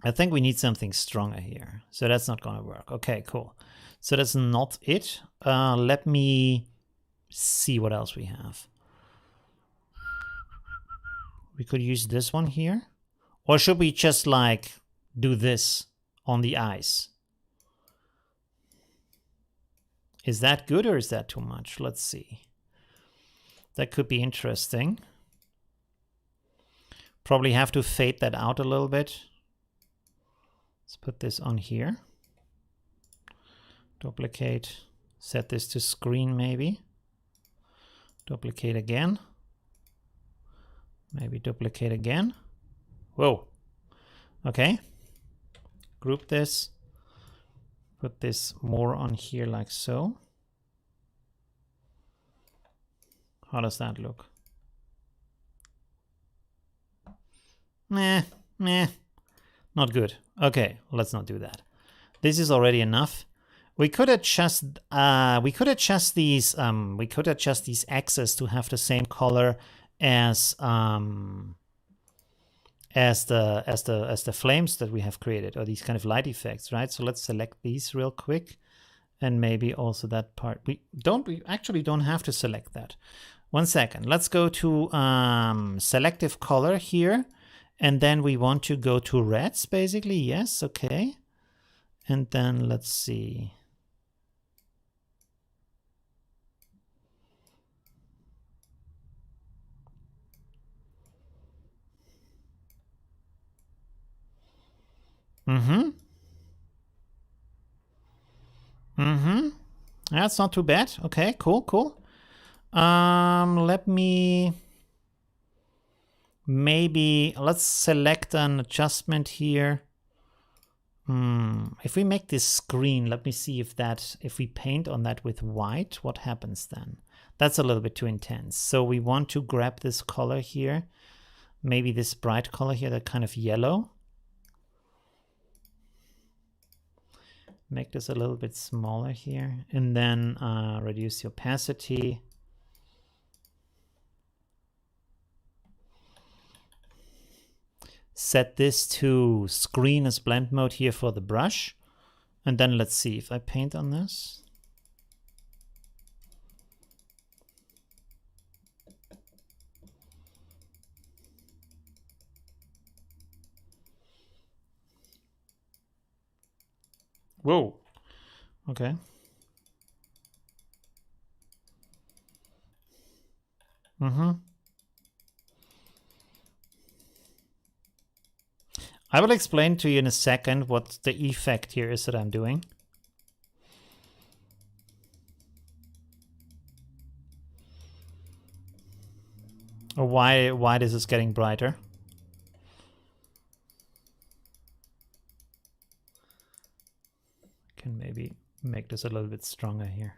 I think we need something stronger here, so that's not gonna work. Okay, cool. So that's not it. Let me see what else we have. We could use this one here, or should we just like do this on the eyes? Is that good or is that too much? Let's see. That could be interesting. Probably have to fade that out a little bit. Let's put this on here. Duplicate. Set this to screen maybe. Duplicate again. Maybe duplicate again. Whoa. Okay. Group this, put this more on here like so. How does that look? Meh, not good. Okay, let's not do that. This is already enough. We could adjust these axes to have the same color as the flames that we have created, or these kind of light effects, right? So let's select these real quick, and maybe also that part. We actually don't have to select that. One second. Let's go to selective color here, and then we want to go to reds, basically. Yes, okay. And then let's see. That's not too bad. Okay, cool. Let me let's select an adjustment here. If we make this green, let me see if we paint on that with white, what happens then? That's a little bit too intense. So we want to grab this color here, maybe this bright color here, that kind of yellow. Make this a little bit smaller here, and then reduce the opacity. Set this to screen as blend mode here for the brush. And then let's see if I paint on this. Whoa. Okay. I will explain to you in a second what the effect here is that I'm doing. Or why this is getting brighter. I can maybe make this a little bit stronger here.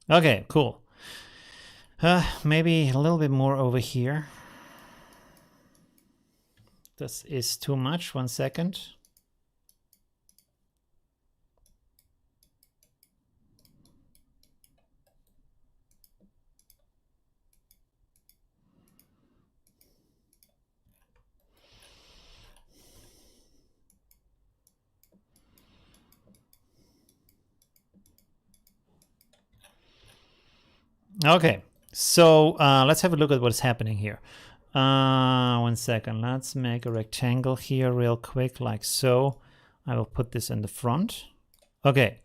Okay, cool. Maybe a little bit more over here. This is too much. 1 second. Okay. So let's have a look at what's happening here. 1 second. Let's make a rectangle here real quick, like so. I will put this in the front. Okay.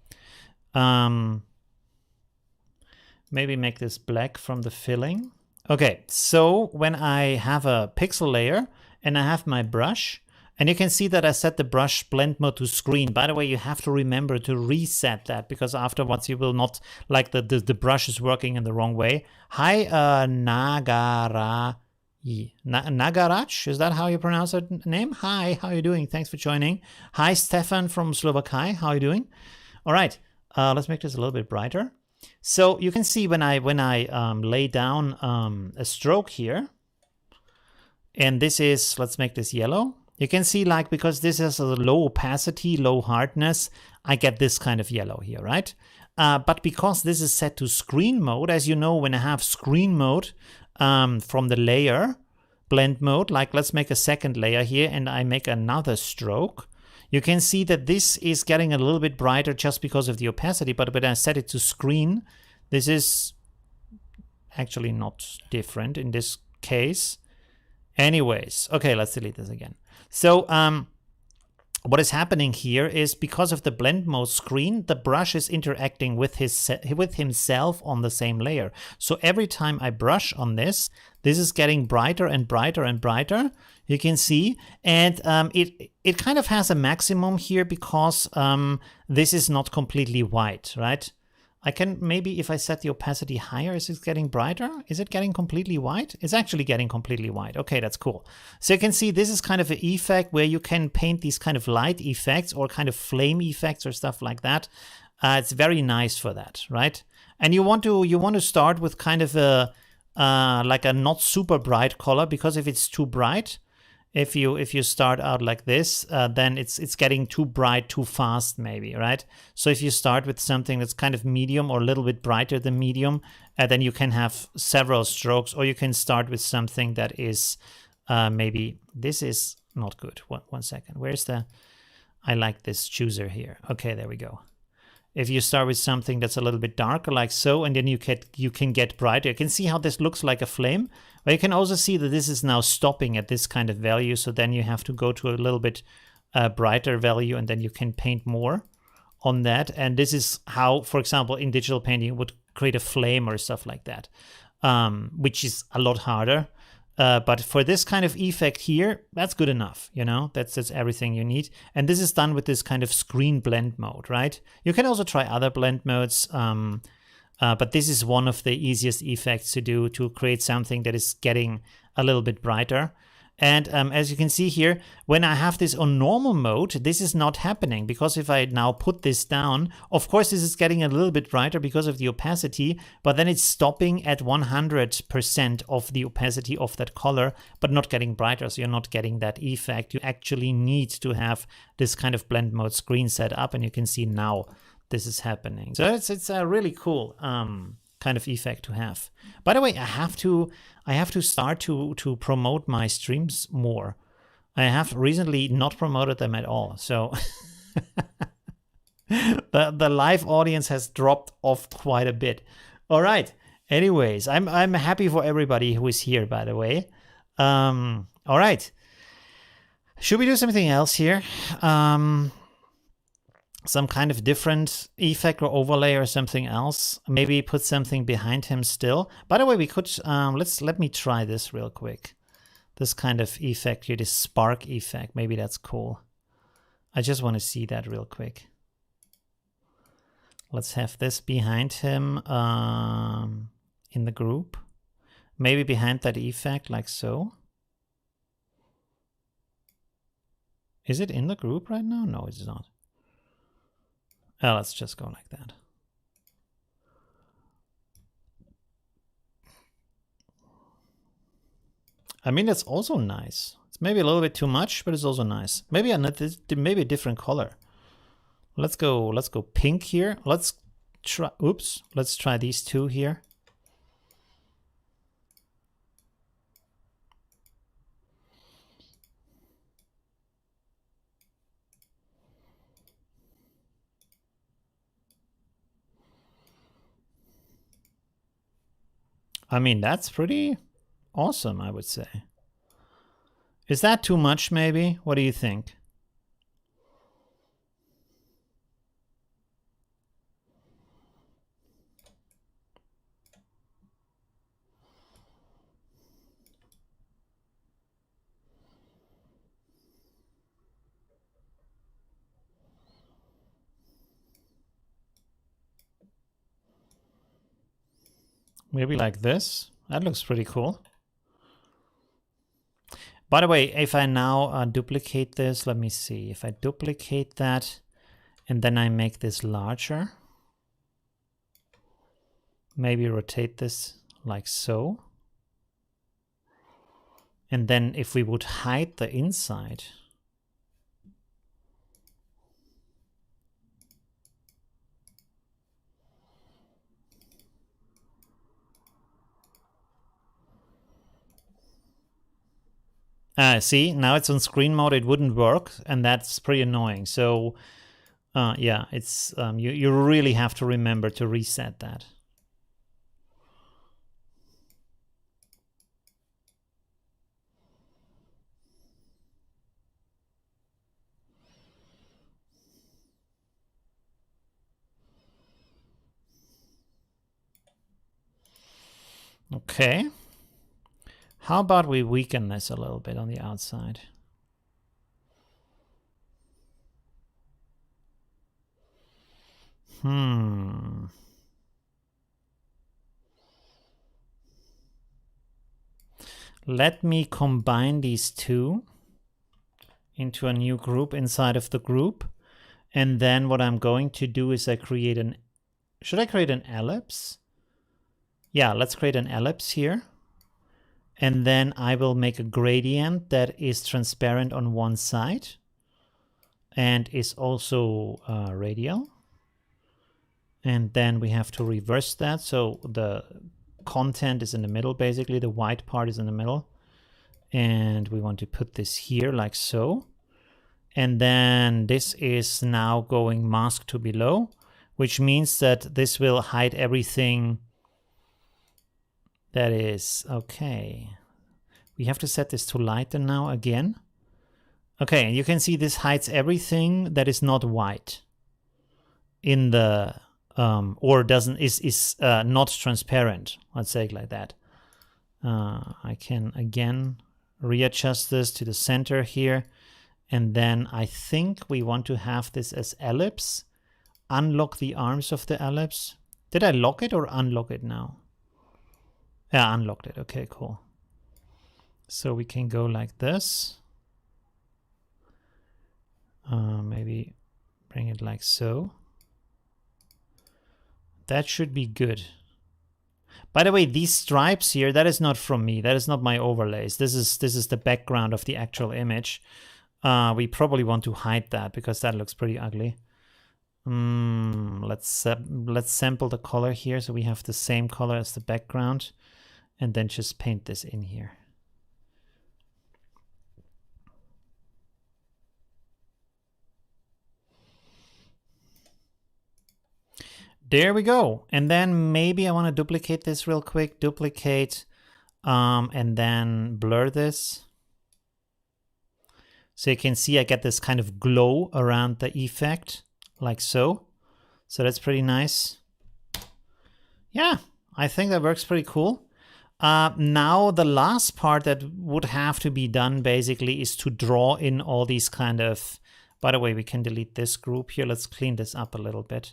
Maybe make this black from the filling. Okay, so when I have a pixel layer and I have my brush, and you can see that I set the brush blend mode to screen. By the way, you have to remember to reset that, because afterwards you will not, like the brush is working in the wrong way. Hi, Nagaraj, is that how you pronounce that name? Hi, how are you doing? Thanks for joining. Hi, Stefan from Slovakia, how are you doing? All right, let's make this a little bit brighter. So you can see when I lay down a stroke here, and this is, let's make this yellow. You can see, like, because this is a low opacity, low hardness, I get this kind of yellow here, right? But because this is set to screen mode, as you know, when I have screen mode from the layer blend mode, like let's make a second layer here and I make another stroke, you can see that this is getting a little bit brighter just because of the opacity, but when I set it to screen, this is actually not different in this case. Anyways, okay, let's delete this again. So what is happening here is, because of the blend mode screen, the brush is interacting with himself on the same layer. So every time I brush on this, this is getting brighter and brighter and brighter. You can see, and it kind of has a maximum here because this is not completely white, right? I can maybe, if I set the opacity higher, is it getting brighter? Is it getting completely white? It's actually getting completely white. Okay, that's cool. So you can see this is kind of an effect where you can paint these kind of light effects or kind of flame effects or stuff like that. It's very nice for that, right? And you want to start with kind of a like a not super bright color, because if it's too bright, if you start out like this, then it's getting too bright too fast maybe, right? So if you start with something that's kind of medium or a little bit brighter than medium, then you can have several strokes, or you can start with something that is maybe, this is not good. One second, where's the, I like this chooser here. Okay, there we go. If you start with something that's a little bit darker like so, and then you can get brighter. You can see how this looks like a flame, but you can also see that this is now stopping at this kind of value. So then you have to go to a little bit brighter value, and then you can paint more on that. And this is how, for example, in digital painting, you would create a flame or stuff like that, which is a lot harder. But for this kind of effect here, that's good enough, you know, that's everything you need. And this is done with this kind of screen blend mode, right? You can also try other blend modes, but this is one of the easiest effects to do to create something that is getting a little bit brighter. And as you can see here, when I have this on normal mode, this is not happening, because if I now put this down, of course this is getting a little bit brighter because of the opacity, but then it's stopping at 100% of the opacity of that color, but not getting brighter, so you're not getting that effect. You actually need to have this kind of blend mode screen set up, and you can see now this is happening. So it's a really cool kind of effect to have. By the way, I have to start to promote my streams more. I have recently not promoted them at all, so the live audience has dropped off quite a bit. All right. Anyways, I'm happy for everybody who is here, by the way. All right. Should we do something else here? Some kind of different effect or overlay or something else. Maybe put something behind him still. By the way, we could, let me try this real quick. This kind of effect here, this spark effect. Maybe that's cool. I just want to see that real quick. Let's have this behind him in the group. Maybe behind that effect like so. Is it in the group right now? No, it's not. Oh, let's just go like that. I mean, that's also nice. It's maybe a little bit too much, but it's also nice. Maybe maybe a different color. Let's go pink here. Let's try, oops, let's try these two here. I mean, that's pretty awesome, I would say. Is that too much, maybe? What do you think? Maybe like this. That looks pretty cool. By the way, if I now duplicate this, let me see. If I duplicate that and then I make this larger, maybe rotate this like so. And then if we would hide the inside, see, now it's on screen mode, it wouldn't work, and that's pretty annoying. So yeah, it's you really have to remember to reset that. Okay. How about we weaken this a little bit on the outside? Let me combine these two into a new group inside of the group. And then what I'm going to do is I create an... Should I create an ellipse? Yeah, let's create an ellipse here. And then I will make a gradient that is transparent on one side and is also radial. And then we have to reverse that. So the content is in the middle, basically. The white part is in the middle. And we want to put this here like so. And then this is now going mask to below, which means that this will hide everything that is okay. We have to set this to lighten now again. Okay, you can see this hides everything that is not white in the or doesn't is not transparent. Let's say it like that. I can again readjust this to the center here, and then I think we want to have this as ellipse. Unlock the arms of the ellipse. Did I lock it or unlock it now? Yeah, unlocked it. Okay, cool. So we can go like this. Maybe bring it like so. That should be good. By the way, these stripes here, that is not from me. That is not my overlays. This is the background of the actual image. We probably want to hide that because that looks pretty ugly. Let's sample the color here so we have the same color as the background, and then just paint this in here. There we go. And then maybe I want to duplicate this real quick. Duplicate, and then blur this. So you can see I get this kind of glow around the effect, like so. So that's pretty nice. Yeah, I think that works pretty cool. Now the last part that would have to be done basically is to draw in all these kind of... By the way, we can delete this group here. Let's clean this up a little bit.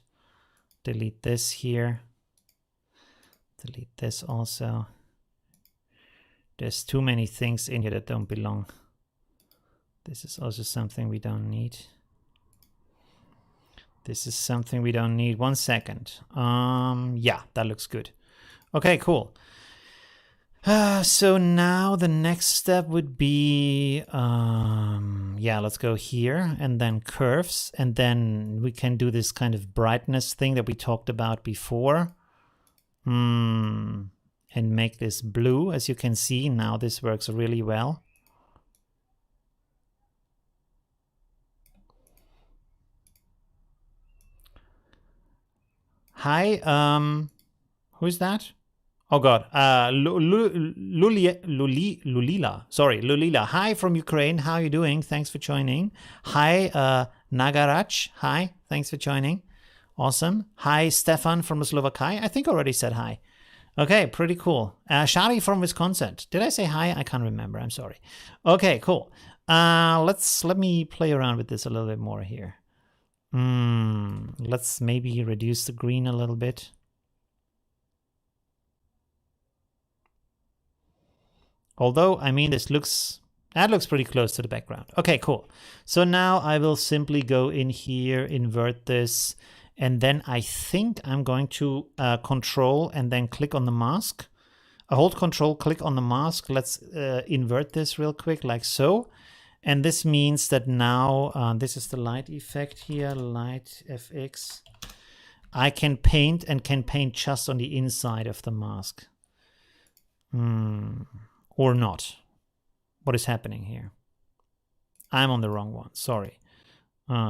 Delete this here. Delete this also. There's too many things in here that don't belong. This is also something we don't need. This is something we don't need. 1 second. Yeah, that looks good. Okay, cool. So now the next step would be, yeah, let's go here and then curves, and then we can do this kind of brightness thing that we talked about before. And make this blue. As you can see, now this works really well. Hi, who's that? Oh God, Lulila. Sorry, Lulila. Hi from Ukraine. How are you doing? Thanks for joining. Hi, Nagarach. Hi, thanks for joining. Awesome. Hi, Stefan from Slovakia. I think I already said hi. Okay, pretty cool. Shari from Wisconsin. Did I say hi? I can't remember. I'm sorry. Okay, cool. Let me play around with this a little bit more here. Let's maybe reduce the green a little bit. Although, I mean, that looks pretty close to the background. Okay, cool. So now I will simply go in here, invert this, and then I think I'm going to control and then click on the mask. Hold control, click on the mask. Let's invert this real quick, like so. And this means that now, this is the light effect here, light FX. I can paint and can paint just on the inside of the mask. Or not. What is happening here? I'm on the wrong one, sorry.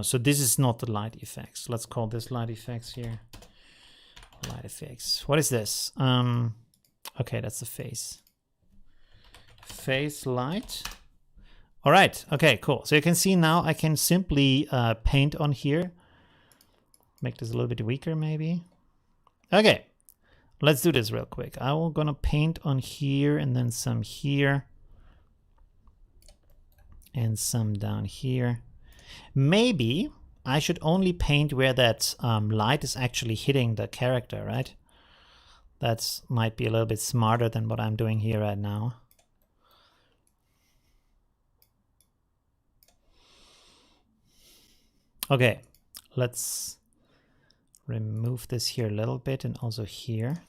So this is not the light effects. Let's call this light effects here. Light effects. What is this? Okay, that's the face. Face light. All right, okay, cool. So you can see now I can simply paint on here. Make this a little bit weaker maybe. Okay, let's do this real quick. I'm gonna paint on here and then some here. And some down here. Maybe I should only paint where that light is actually hitting the character, right? That might be a little bit smarter than what I'm doing here right now. Okay, let's remove this here a little bit and also here.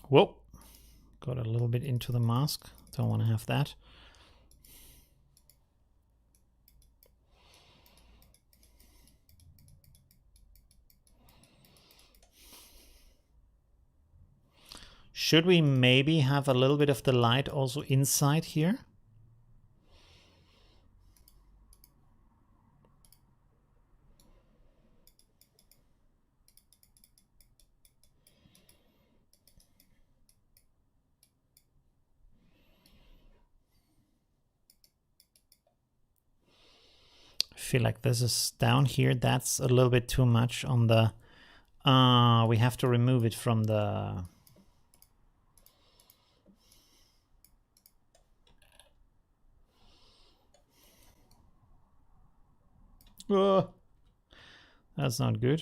Whoa, got a little bit into the mask. Don't want to have that. Should we maybe have a little bit of the light also inside here? I feel like this is down here. That's a little bit too much on the... we have to remove it from the... Oh, that's not good.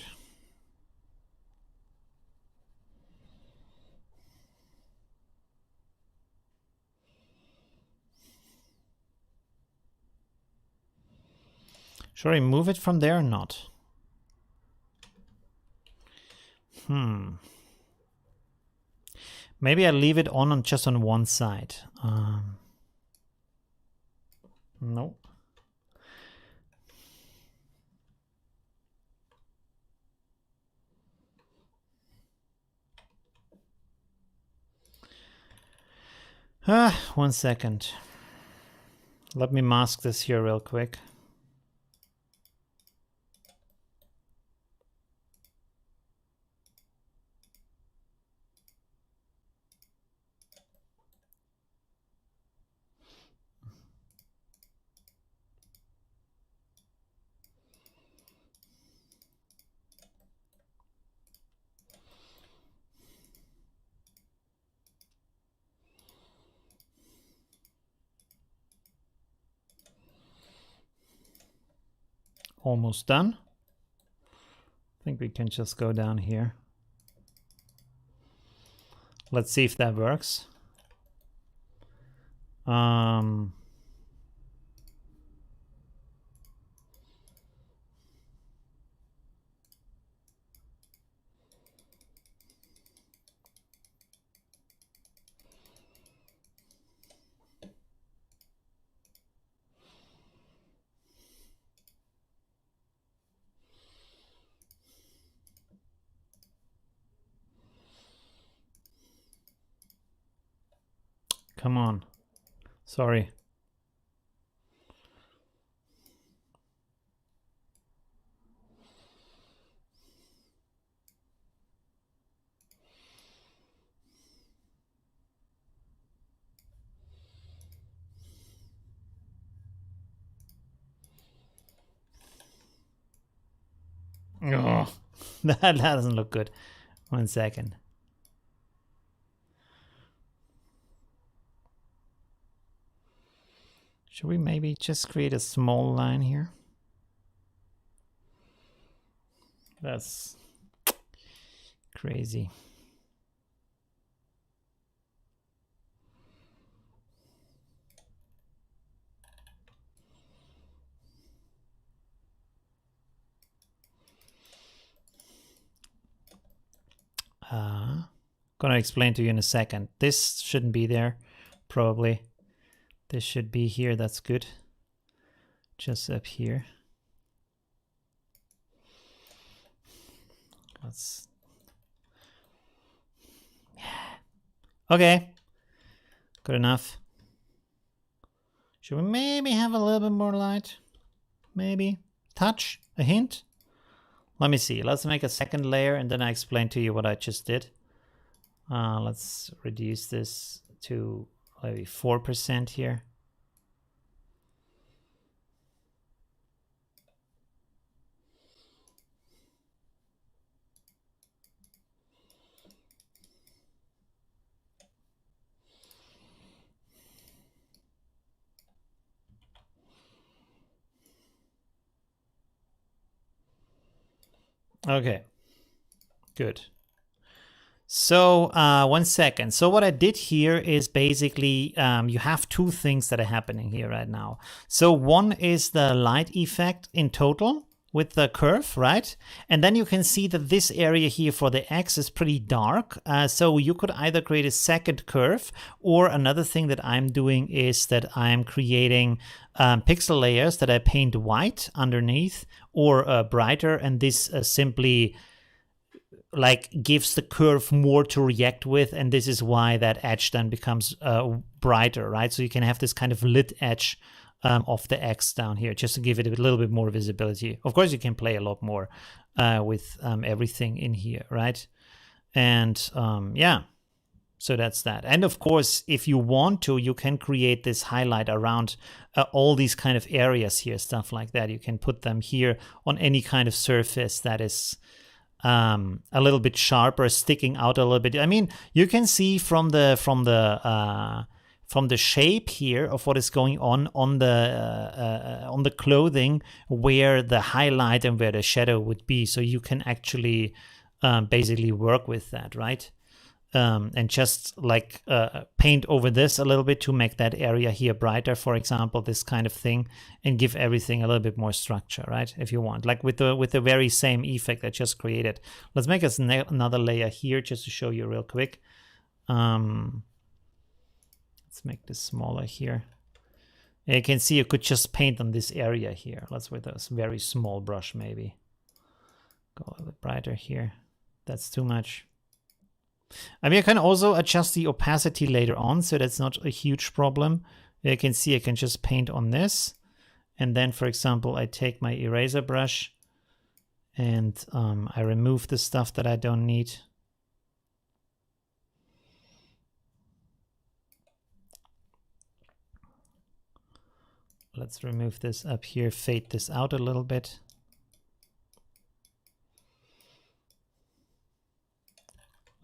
Should I move it from there or not? Maybe I leave it on just on one side. Nope. One second. Let me mask this here real quick. Almost done. I think we can just go down here. Let's see if that works. Come on. Sorry. Oh, that doesn't look good. 1 second. Should we maybe just create a small line here? That's crazy. Gonna explain to you in a second. This shouldn't be there, probably. This should be here. That's good. Just up here. That's... yeah. Okay. Good enough. Should we maybe have a little bit more light? Maybe. Touch? A hint? Let me see. Let's make a second layer and then I explain to you what I just did. Let's reduce this to maybe 4% here. Okay, good. So 1 second. So what I did here is basically you have two things that are happening here right now. So one is the light effect in total. with the curve, right? And then you can see that this area here for the X is pretty dark. So you could either create a second curve, or another thing that I'm doing is that I'm creating pixel layers that I paint white underneath or brighter, and this simply like gives the curve more to react with, and this is why that edge then becomes brighter, right? So you can have this kind of lit edge of the X down here, just to give it a little bit more visibility. Of course, you can play a lot more with everything in here, right? And yeah, so that's that. And of course, if you want to, you can create this highlight around all these kind of areas here, stuff like that. You can put them here on any kind of surface that is a little bit sharper, sticking out a little bit. I mean, you can see from the shape here of what is going on the clothing where the highlight and where the shadow would be. So you can actually basically work with that, right? And just like paint over this a little bit to make that area here brighter, for example, this kind of thing, and give everything a little bit more structure, right? If you want, like with the very same effect I just created. Let's make us another layer here just to show you real quick. Let's make this smaller here. And you can see you could just paint on this area here. Let's with a very small brush maybe. Go a little bit brighter here. That's too much. I mean, I can also adjust the opacity later on, so that's not a huge problem. You can see I can just paint on this. And then, for example, I take my eraser brush and I remove the stuff that I don't need. Let's remove this up here, fade this out a little bit.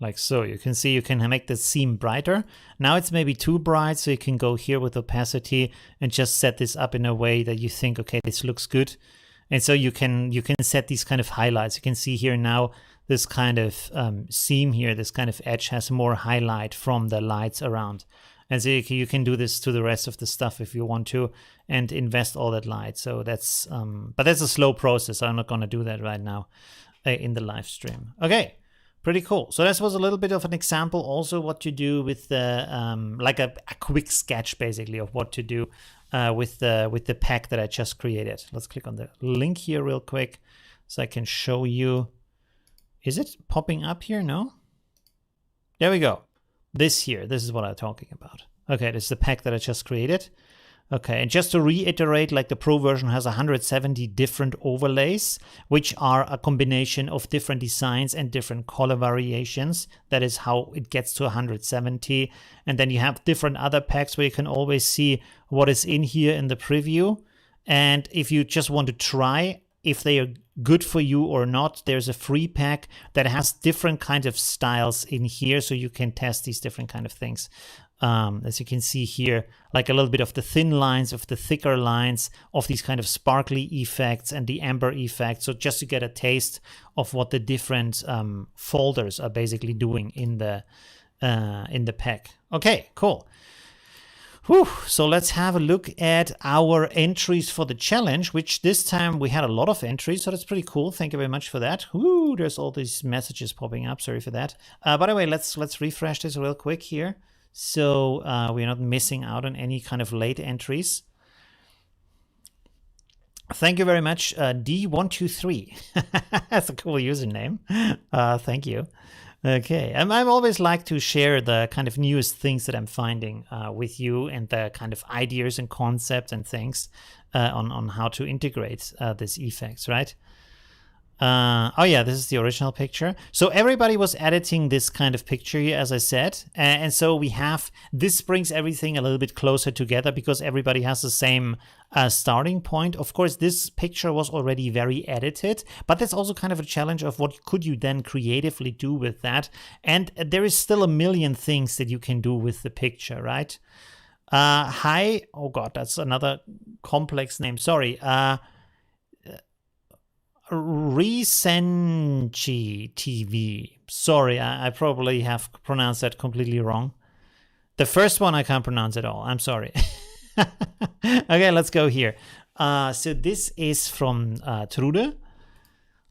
Like so, you can see you can make the seam brighter. Now it's maybe too bright, so you can go here with opacity and just set this up in a way that you think, okay, this looks good. And so you can set these kind of highlights. You can see here now this kind of seam here, this kind of edge has more highlight from the lights around. And so you can do this to the rest of the stuff if you want to, and invest all that light. So that's, but that's a slow process. I'm not going to do that right now in the live stream. Okay. Pretty cool. So this was a little bit of an example also what to do with the, like a quick sketch basically of what to do with the pack that I just created. Let's click on the link here real quick so I can show you. Is it popping up here? No? There we go. This here, this is what I'm talking about. Okay, this is the pack that I just created. Okay, and just to reiterate, like the Pro version has 170 different overlays, which are a combination of different designs and different color variations. That is how it gets to 170. And then you have different other packs where you can always see what is in here in the preview. And if you just want to try if they are good for you or not, there's a free pack that has different kinds of styles in here, so you can test these different kind of things. As you can see here, like a little bit of the thin lines, of the thicker lines, of these kind of sparkly effects and the amber effect. So just to get a taste of what the different folders are basically doing in the pack. Okay, cool. Whew. So let's have a look at our entries for the challenge, which this time we had a lot of entries, so that's pretty cool. Thank you very much for that. Woo, there's all these messages popping up. Sorry for that. By the way, let's refresh this real quick here, so we're not missing out on any kind of late entries. Thank you very much, D123. That's a cool username. Thank you. Okay, I'm always like to share the kind of newest things that I'm finding with you, and the kind of ideas and concepts and things on how to integrate these effects, right? Oh yeah, this is the original picture. So everybody was editing this kind of picture here, as I said. And so we have, this brings everything a little bit closer together because everybody has the same starting point. Of course, this picture was already very edited, but that's also kind of a challenge of what could you then creatively do with that. And there is still a million things that you can do with the picture, right? Hi, oh God, that's another complex name. Sorry. Resenji TV. Sorry, I probably have pronounced that completely wrong. The first one I can't pronounce at all. I'm sorry. Okay, let's go here. So this is from Trude.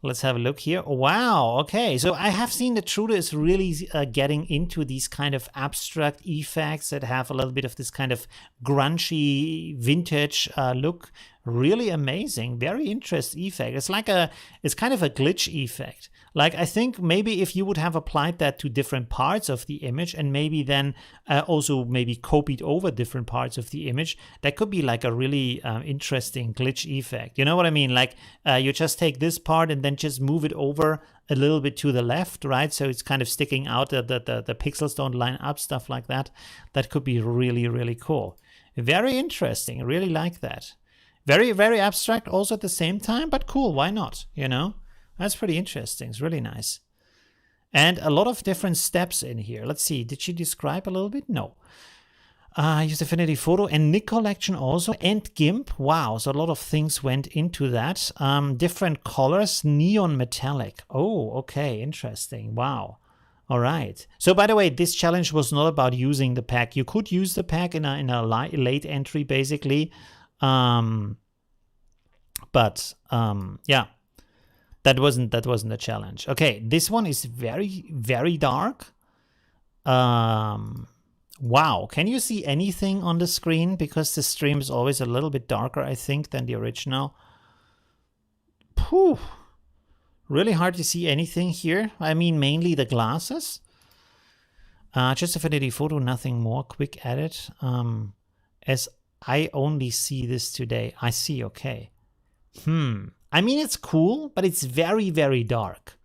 Let's have a look here. Wow, okay. So I have seen that Trude is really getting into these kind of abstract effects that have a little bit of this kind of grungy vintage look. Really amazing, very interesting effect. It's kind of a glitch effect. Like, I think maybe if you would have applied that to different parts of the image and maybe then also maybe copied over different parts of the image, that could be like a really interesting glitch effect. You know what I mean? Like you just take this part and then just move it over a little bit to the left, right? So it's kind of sticking out, the pixels don't line up, stuff like that. That could be really, really cool. Very interesting. Really like that. Very, very abstract also at the same time, but cool. Why not? You know? That's pretty interesting. It's really nice. And a lot of different steps in here. Let's see. Did she describe a little bit? No. Use Affinity Photo and Nik Collection also. And GIMP. Wow. So a lot of things went into that. Different colors. Neon metallic. Oh, okay. Interesting. Wow. All right. So by the way, this challenge was not about using the pack. You could use the pack in a late entry, basically. Yeah. That wasn't a challenge. Okay, this one is very, very dark. Wow, can you see anything on the screen? Because the stream is always a little bit darker, I think, than the original. Phew. Really hard to see anything here. I mean, mainly the glasses. Just Affinity Photo, nothing more. Quick edit. As I only see this today. I see, okay. I mean, it's cool, but it's very, very dark.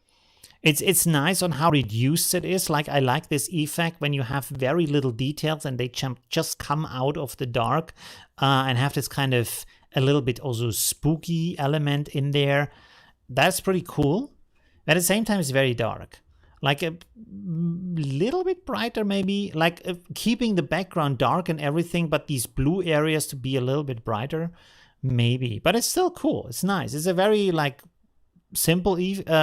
It's nice on how reduced it is. Like, I like this effect when you have very little details and they just come out of the dark and have this kind of a little bit also spooky element in there. That's pretty cool. At the same time, it's very dark. Like a little bit brighter, maybe. Like keeping the background dark and everything, but these blue areas to be a little bit brighter. Maybe, but it's still cool. It's nice. It's a very like simple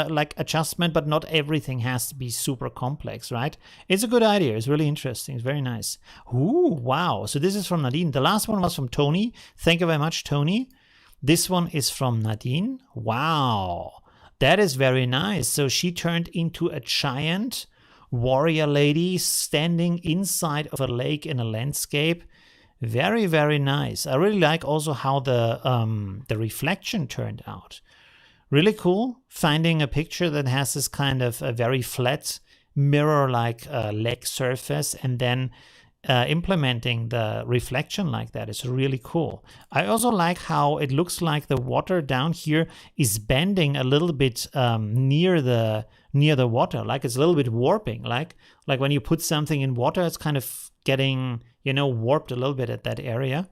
like adjustment, but not everything has to be super complex, right? It's a good idea. It's really interesting. It's very nice. Ooh, wow. So this is from Nadine. The last one was from Tony. Thank you very much, Tony. This one is from Nadine. Wow, that is very nice. So she turned into a giant warrior lady standing inside of a lake in a landscape. Very, very nice. I really like also how the reflection turned out. Really cool. Finding a picture that has this kind of a very flat mirror-like lake surface and then implementing the reflection like that is really cool. I also like how it looks like the water down here is bending a little bit near the water. Like it's a little bit warping. Like when you put something in water, it's kind of getting, you know, warped a little bit at that area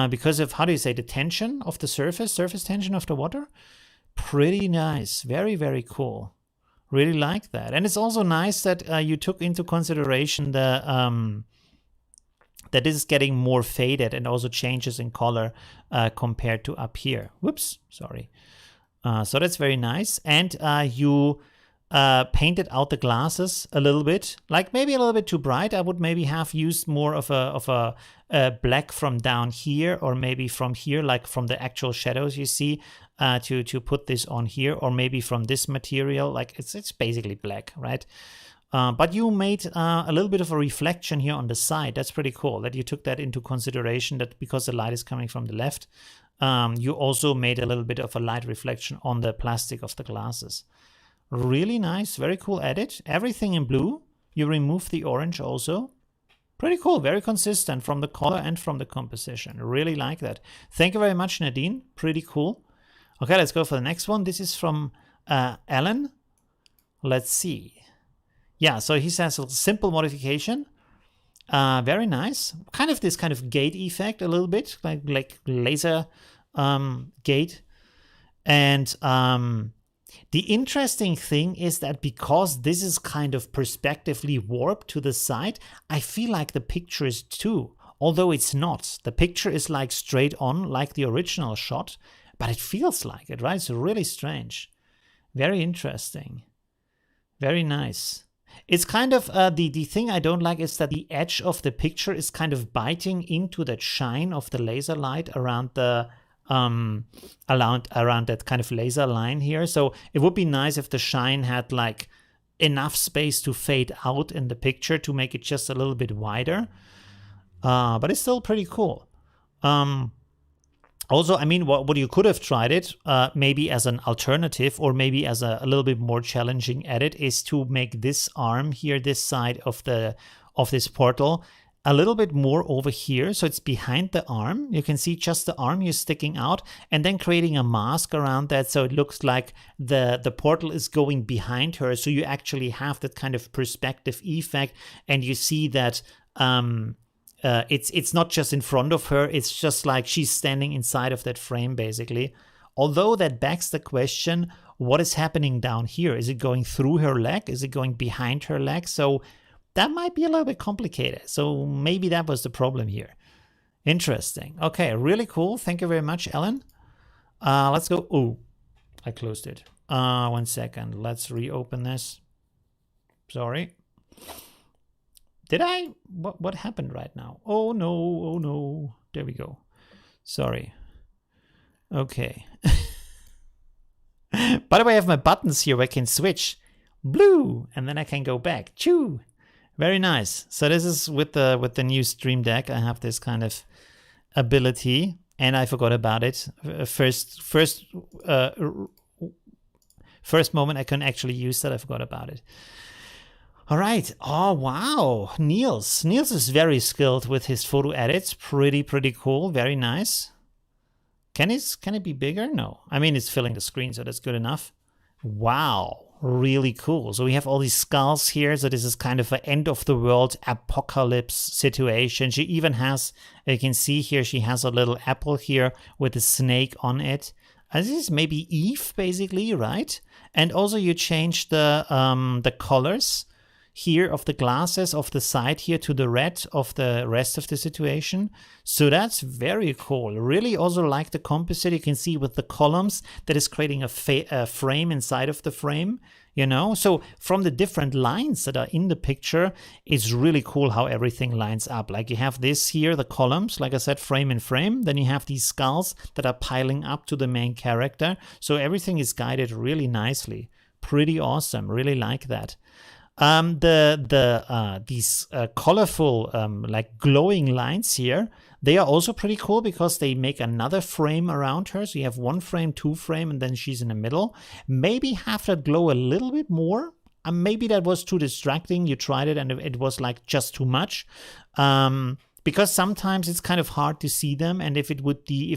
because of, how do you say, the tension of the surface tension of the water. Pretty nice. Very, very cool. Really like that. And it's also nice that you took into consideration the that is getting more faded and also changes in color compared to up here. Whoops, sorry. So that's very nice. And you painted out the glasses a little bit, like maybe a little bit too bright. I would maybe have used more of a black from down here, or maybe from here, like from the actual shadows you see, to put this on here, or maybe from this material, like it's basically black, right? But you made a little bit of a reflection here on the side. That's pretty cool that you took that into consideration, that because the light is coming from the left, you also made a little bit of a light reflection on the plastic of the glasses. Really nice, very cool edit. Everything in blue. You remove the orange also. Pretty cool, very consistent from the color and from the composition. Really like that. Thank you very much, Nadine. Pretty cool. Okay, let's go for the next one. This is from Alan. Let's see. Yeah, so he says a simple modification. Very nice. Kind of this kind of gate effect a little bit, like laser gate. And the interesting thing is that because this is kind of perspectively warped to the side, I feel like the picture is too, although it's not. The picture is like straight on, like the original shot, but it feels like it, right? It's really strange. Very interesting. Very nice. It's kind of, the thing I don't like is that the edge of the picture is kind of biting into that shine of the laser light around the around that kind of laser line here. So it would be nice if the shine had like enough space to fade out in the picture to make it just a little bit wider. But it's still pretty cool. Also, I mean, what you could have tried it, maybe as an alternative or maybe as a little bit more challenging edit, is to make this arm here, this side of this portal, a little bit more over here, so it's behind the arm. You can see just the arm here sticking out, and then creating a mask around that so it looks like the portal is going behind her, so you actually have that kind of perspective effect, and you see that it's not just in front of her, it's just like she's standing inside of that frame, basically. Although that begs the question, what is happening down here? Is it going through her leg? Is it going behind her leg? So that might be a little bit complicated. So maybe that was the problem here. Interesting. Okay, really cool. Thank you very much, Ellen. Let's go. Oh, I closed it. 1 second. Let's reopen this. Sorry. Did I? What happened right now? Oh no, oh no. There we go. Sorry. Okay. By the way, I have my buttons here where I can switch. Blue, and then I can go back. Choo. Very nice. So this is with the new Stream Deck. I have this kind of ability, and I forgot about it. First moment I can actually use that, I forgot about it. All right. Oh, wow. Niels is very skilled with his photo edits. Pretty cool. Very nice. Can it be bigger? No. I mean, it's filling the screen, so that's good enough. Wow. Really cool. So we have all these skulls here. So this is kind of an end of the world apocalypse situation. She even has, you can see here, she has a little apple here with a snake on it. This is maybe Eve, basically, right? And also you change the colors here of the glasses of the side here to the red of the rest of the situation. So that's very cool. Really also like the composite you can see with the columns that is creating a frame inside of the frame, you know. So from the different lines that are in the picture, it's really cool how everything lines up. Like you have this here, the columns, like I said, frame in frame. Then you have these skulls that are piling up to the main character. So everything is guided really nicely. Pretty awesome. Really like that. These colorful like glowing lines here, they are also pretty cool because they make another frame around her. So you have 1 frame, 2 frame, and then she's in the middle. Maybe have that glow a little bit more. Maybe that was too distracting. You tried it and it was like just too much. Because sometimes it's kind of hard to see them, and if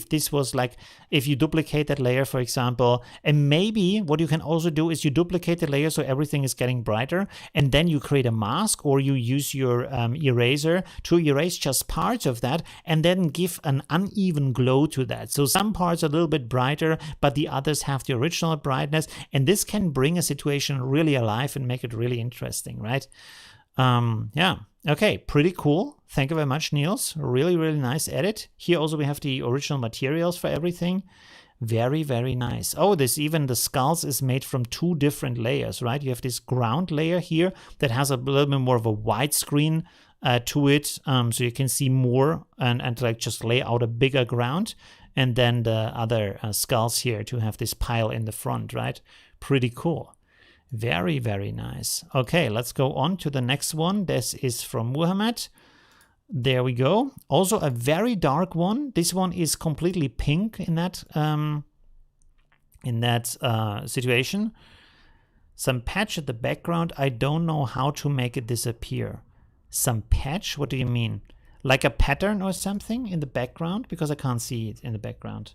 this was like, if you duplicate that layer, for example, and maybe what you can also do is you duplicate the layer so everything is getting brighter, and then you create a mask, or you use your eraser to erase just parts of that, and then give an uneven glow to that. So some parts are a little bit brighter, but the others have the original brightness, and this can bring a situation really alive and make it really interesting, right? Yeah. Okay, pretty cool. Thank you very much, Niels. Really nice edit. Here also we have the original materials for everything. Very nice. Oh, even the skulls is made from 2 different layers, right? You have this ground layer here that has a little bit more of a wide screen to it, so you can see more and like just lay out a bigger ground. And then the other skulls here to have this pile in the front, right? Pretty cool. Very nice. Okay, let's go on to the next one. This is from Muhammad. There we go. Also a very dark one. This one is completely pink in that situation. Some patch at the background. I don't know how to make it disappear. Some patch? What do you mean? Like a pattern or something in the background? Because I can't see it in the background.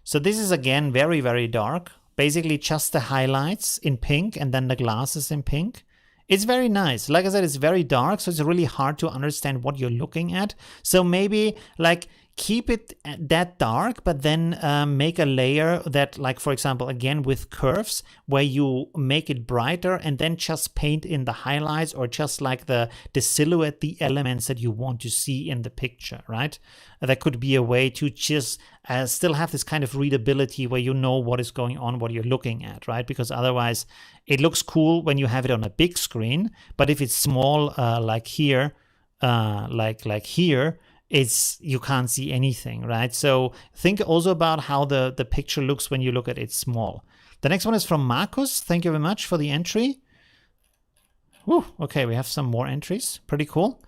So this is again very dark. Basically just the highlights in pink and then the glasses in pink. It's very nice. Like I said, it's very dark, so it's really hard to understand what you're looking at. So maybe like keep it that dark, but then make a layer that, like, for example, again with curves, where you make it brighter and then just paint in the highlights or just like the silhouette, the elements that you want to see in the picture, right? That could be a way to just still have this kind of readability where you know what is going on, what you're looking at, right? Because otherwise it looks cool when you have it on a big screen, but if it's small like here, like here, you can't see anything, right? So think also about how the picture looks when you look at it small. The next one is from Marcus. Thank you very much for the entry. Whew, okay, we have some more entries. Pretty cool.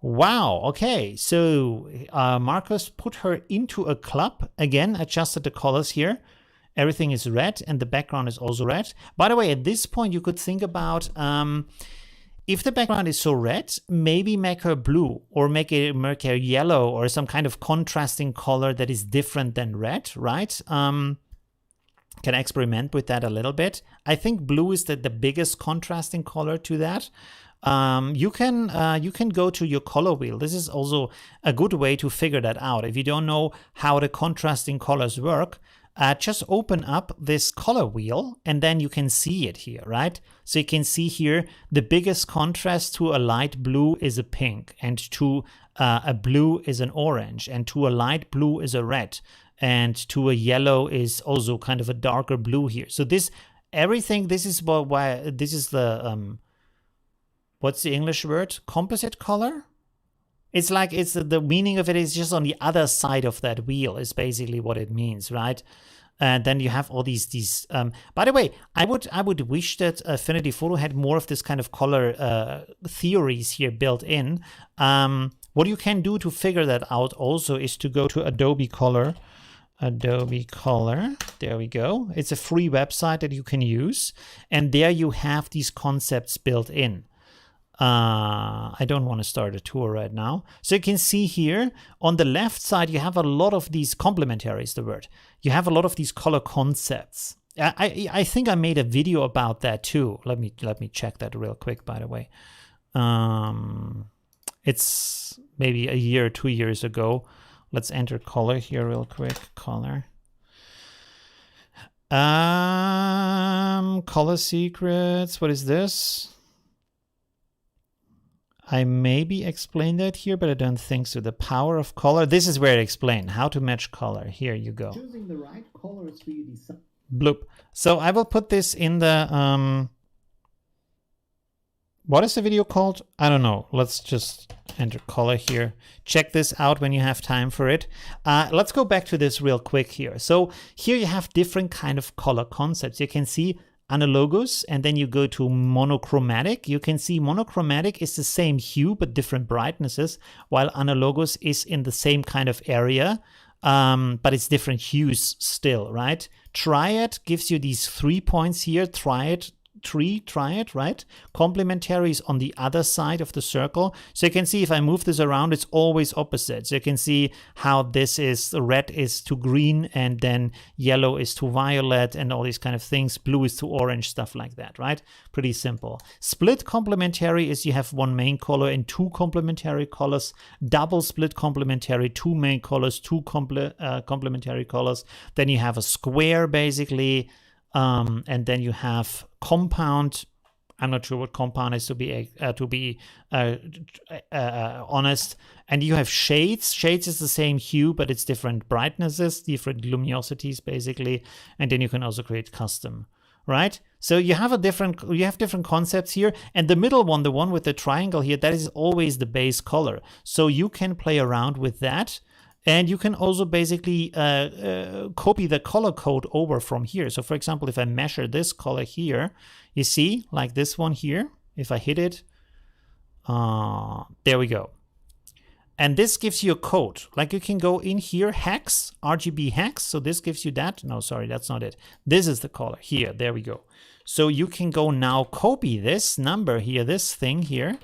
Wow, okay, so Marcus put her into a club. Again, adjusted the colors here. Everything is red and the background is also red. By the way, at this point you could think about if the background is so red, maybe make her blue or make her yellow or some kind of contrasting color that is different than red, right? Can experiment with that a little bit. I think blue is the biggest contrasting color to that. You can go to your color wheel. This is also a good way to figure that out. If you don't know how the contrasting colors work, just open up this color wheel and then you can see it here, right? So you can see here the biggest contrast to a light blue is a pink, and to a blue is an orange, and to a light blue is a red, and to a yellow is also kind of a darker blue here. So this everything, this is why this is the what's the English word? Composite color? It's like the meaning of it is just on the other side of that wheel is basically what it means, right? And then you have all these by the way, I would wish that Affinity Photo had more of this kind of color theories here built in. What you can do to figure that out also is to go to Adobe Color. Adobe Color, there we go. It's a free website that you can use, and there you have these concepts built in. I don't want to start a tour right now. So you can see here on the left side, you have a lot of these complementary is the word. You have a lot of these color concepts. I think I made a video about that too. Let me check that real quick, by the way. It's maybe a year or 2 years ago. Let's enter color here real quick. Color. Color secrets. What is this? I maybe explained that here, but I don't think so. The power of color. This is where I explain how to match color. Here you go. Choosing the right colors for you decide. Bloop. So I will put this in the what is the video called? I don't know. Let's just enter color here. Check this out when you have time for it. Let's go back to this real quick here. So here you have different kind of color concepts. You can see analogous, and then you go to monochromatic. You can see monochromatic is the same hue but different brightnesses, while analogous is in the same kind of area, but it's different hues still, right? Triad gives you these 3 points here. Triad, right? Complementary is on the other side of the circle. So you can see if I move this around, it's always opposite. So you can see how this is, red is to green, and then yellow is to violet, and all these kind of things. Blue is to orange, stuff like that, right? Pretty simple. Split complementary is you have one main color and two complementary colors. Double split complementary, two main colors, two complementary colors. Then you have a square, basically. And then you have compound. I'm not sure what compound is, to be honest. And you have shades. Shades is the same hue, but it's different brightnesses, different luminosities, basically. And then you can also create custom, right? So you have different concepts here. And the middle one, the one with the triangle here, that is always the base color. So you can play around with that. And you can also basically copy the color code over from here. So for example, if I measure this color here, you see, like this one here, if I hit it, there we go. And this gives you a code. Like you can go in here, hex, RGB hex. So this gives you that. No, sorry, that's not it. This is the color here. There we go. So you can go now copy this number here, this thing here,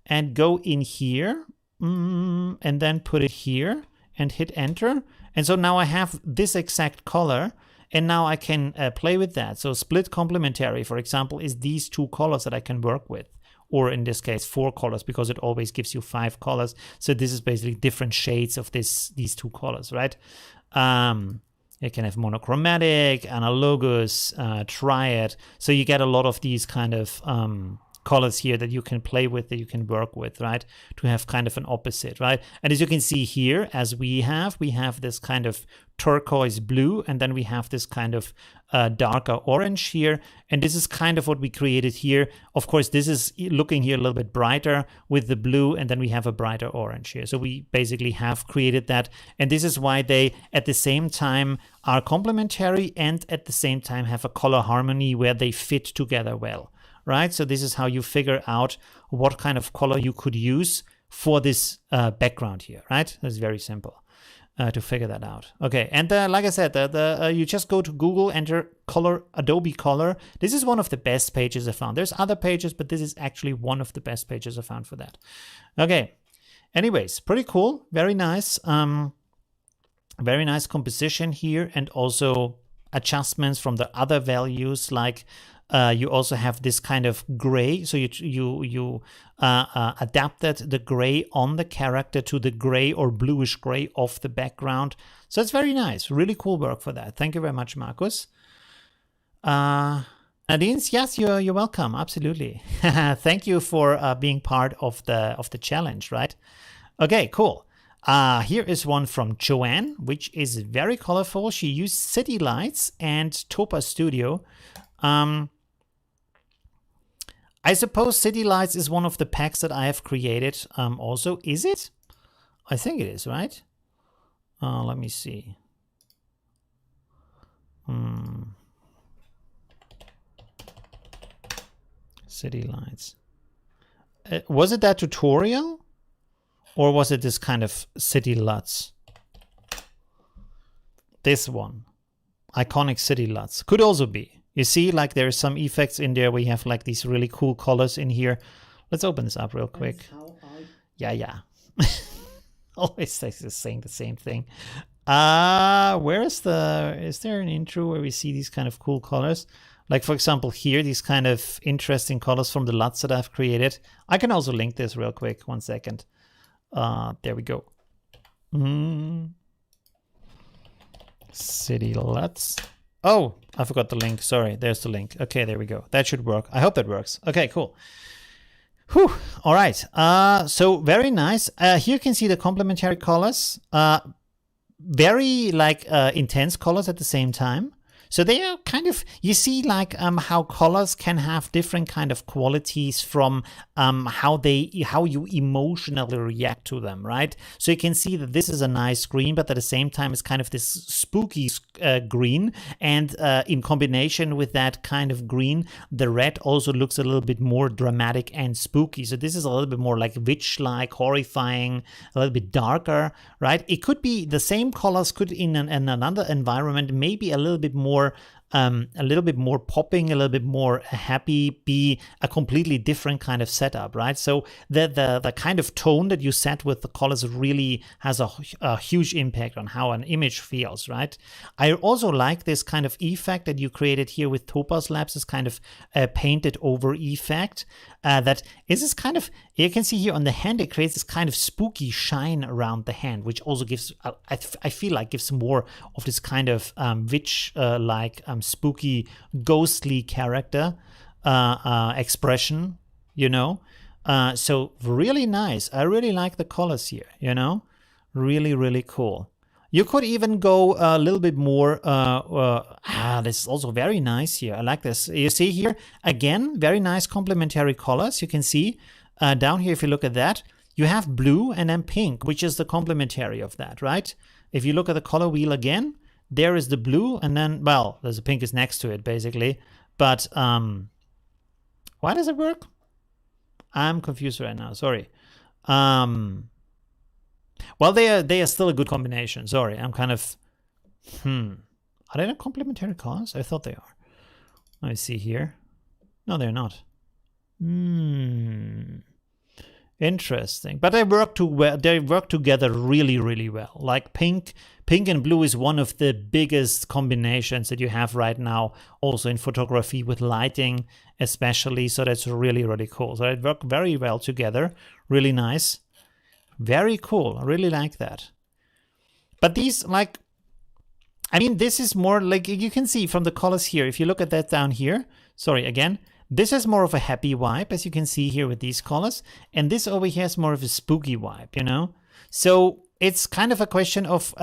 and go in here, and then put it here. And hit enter. And so now I have this exact color, and now I can play with that. So split complementary, for example, is these two colors that I can work with, or in this case 4 colors, because it always gives you 5 colors. So this is basically different shades of these 2 colors, right? You can have monochromatic, analogous, triad. So you get a lot of these kind of colors here that you can play with, that you can work with, right? To have kind of an opposite, right? And as you can see here, as we have this kind of turquoise blue, and then we have this kind of darker orange here. And this is kind of what we created here. Of course, this is looking here a little bit brighter with the blue, and then we have a brighter orange here. So we basically have created that. And this is why they, at the same time, are complementary and at the same time have a color harmony where they fit together well. Right, so this is how you figure out what kind of color you could use for this background here, right? It's very simple to figure that out. Okay, and like I said, you just go to Google, enter color, Adobe Color. This is one of the best pages I found. There's other pages, but this is actually one of the best pages I found for that. Okay, anyways, pretty cool, very nice composition here, and also adjustments from the other values, like you also have this kind of gray, so you adapted the gray on the character to the gray or bluish gray of the background. So it's very nice, really cool work for that. Thank you very much, Markus. Nadine, yes, you're welcome, absolutely. Thank you for being part of the challenge, right? Okay, cool. Here is one from Joanne, which is very colorful. She used City Lights and Topaz Studio. I suppose City Lights is one of the packs that I have created also. Is it? I think it is, right? Let me see. City Lights. Was it that tutorial? Or was it this kind of City LUTs? This one. Iconic City LUTs. Could also be. You see, like there's some effects in there. We have like these really cool colors in here. Let's open this up real quick. Yeah. Always saying the same thing. Where is there an intro where we see these kind of cool colors? Like, for example, here, these kind of interesting colors from the LUTs that I've created. I can also link this real quick. 1 second. There we go. City LUTs. Oh, I forgot the link. Sorry, there's the link. Okay, there we go. That should work. I hope that works. Okay, cool. Whew. All right. So very nice. Here you can see the complementary colors. Very like intense colors at the same time. So they are kind of, you see like how colors can have different kind of qualities from how you emotionally react to them, right? So you can see that this is a nice green, but at the same time it's kind of this spooky green, and in combination with that kind of green, the red also looks a little bit more dramatic and spooky. So this is a little bit more like witch-like, horrifying, a little bit darker, right? It could be the same colors could in another environment, maybe a little bit more popping, a little bit more happy, be a completely different kind of setup, right? So the kind of tone that you set with the colors really has a huge impact on how an image feels, right? I also like this kind of effect that you created here with Topaz Labs, this kind of painted over effect. That is this kind of, you can see here on the hand, it creates this kind of spooky shine around the hand, which also gives, I feel like gives more of this kind of witch-like, spooky, ghostly character expression, you know? So really nice. I really like the colors here, you know? Really, really cool. You could even go a little bit more, this is also very nice here. I like this. You see here, again, very nice complementary colors. You can see down here, if you look at that, you have blue and then pink, which is the complementary of that, right? If you look at the color wheel again, there is the blue, and then, well, there's a pink is next to it, basically. But why does it work? I'm confused right now, sorry. Well, they are still a good combination. Sorry, I'm kind of, Are they not complementary colors? I thought they are. Let me see here. No, they're not. Interesting. But they work together really, really well. Like pink and blue is one of the biggest combinations that you have right now, also in photography with lighting, especially. So that's really, really cool. So they work very well together. Really nice. Very cool. I really like that. But these, like, I mean, this is more like, you can see from the colors here, if you look at that down here, sorry, again, This has more of a happy vibe, as you can see here with these colors. And this over here has more of a spooky vibe, you know? So it's kind of a question of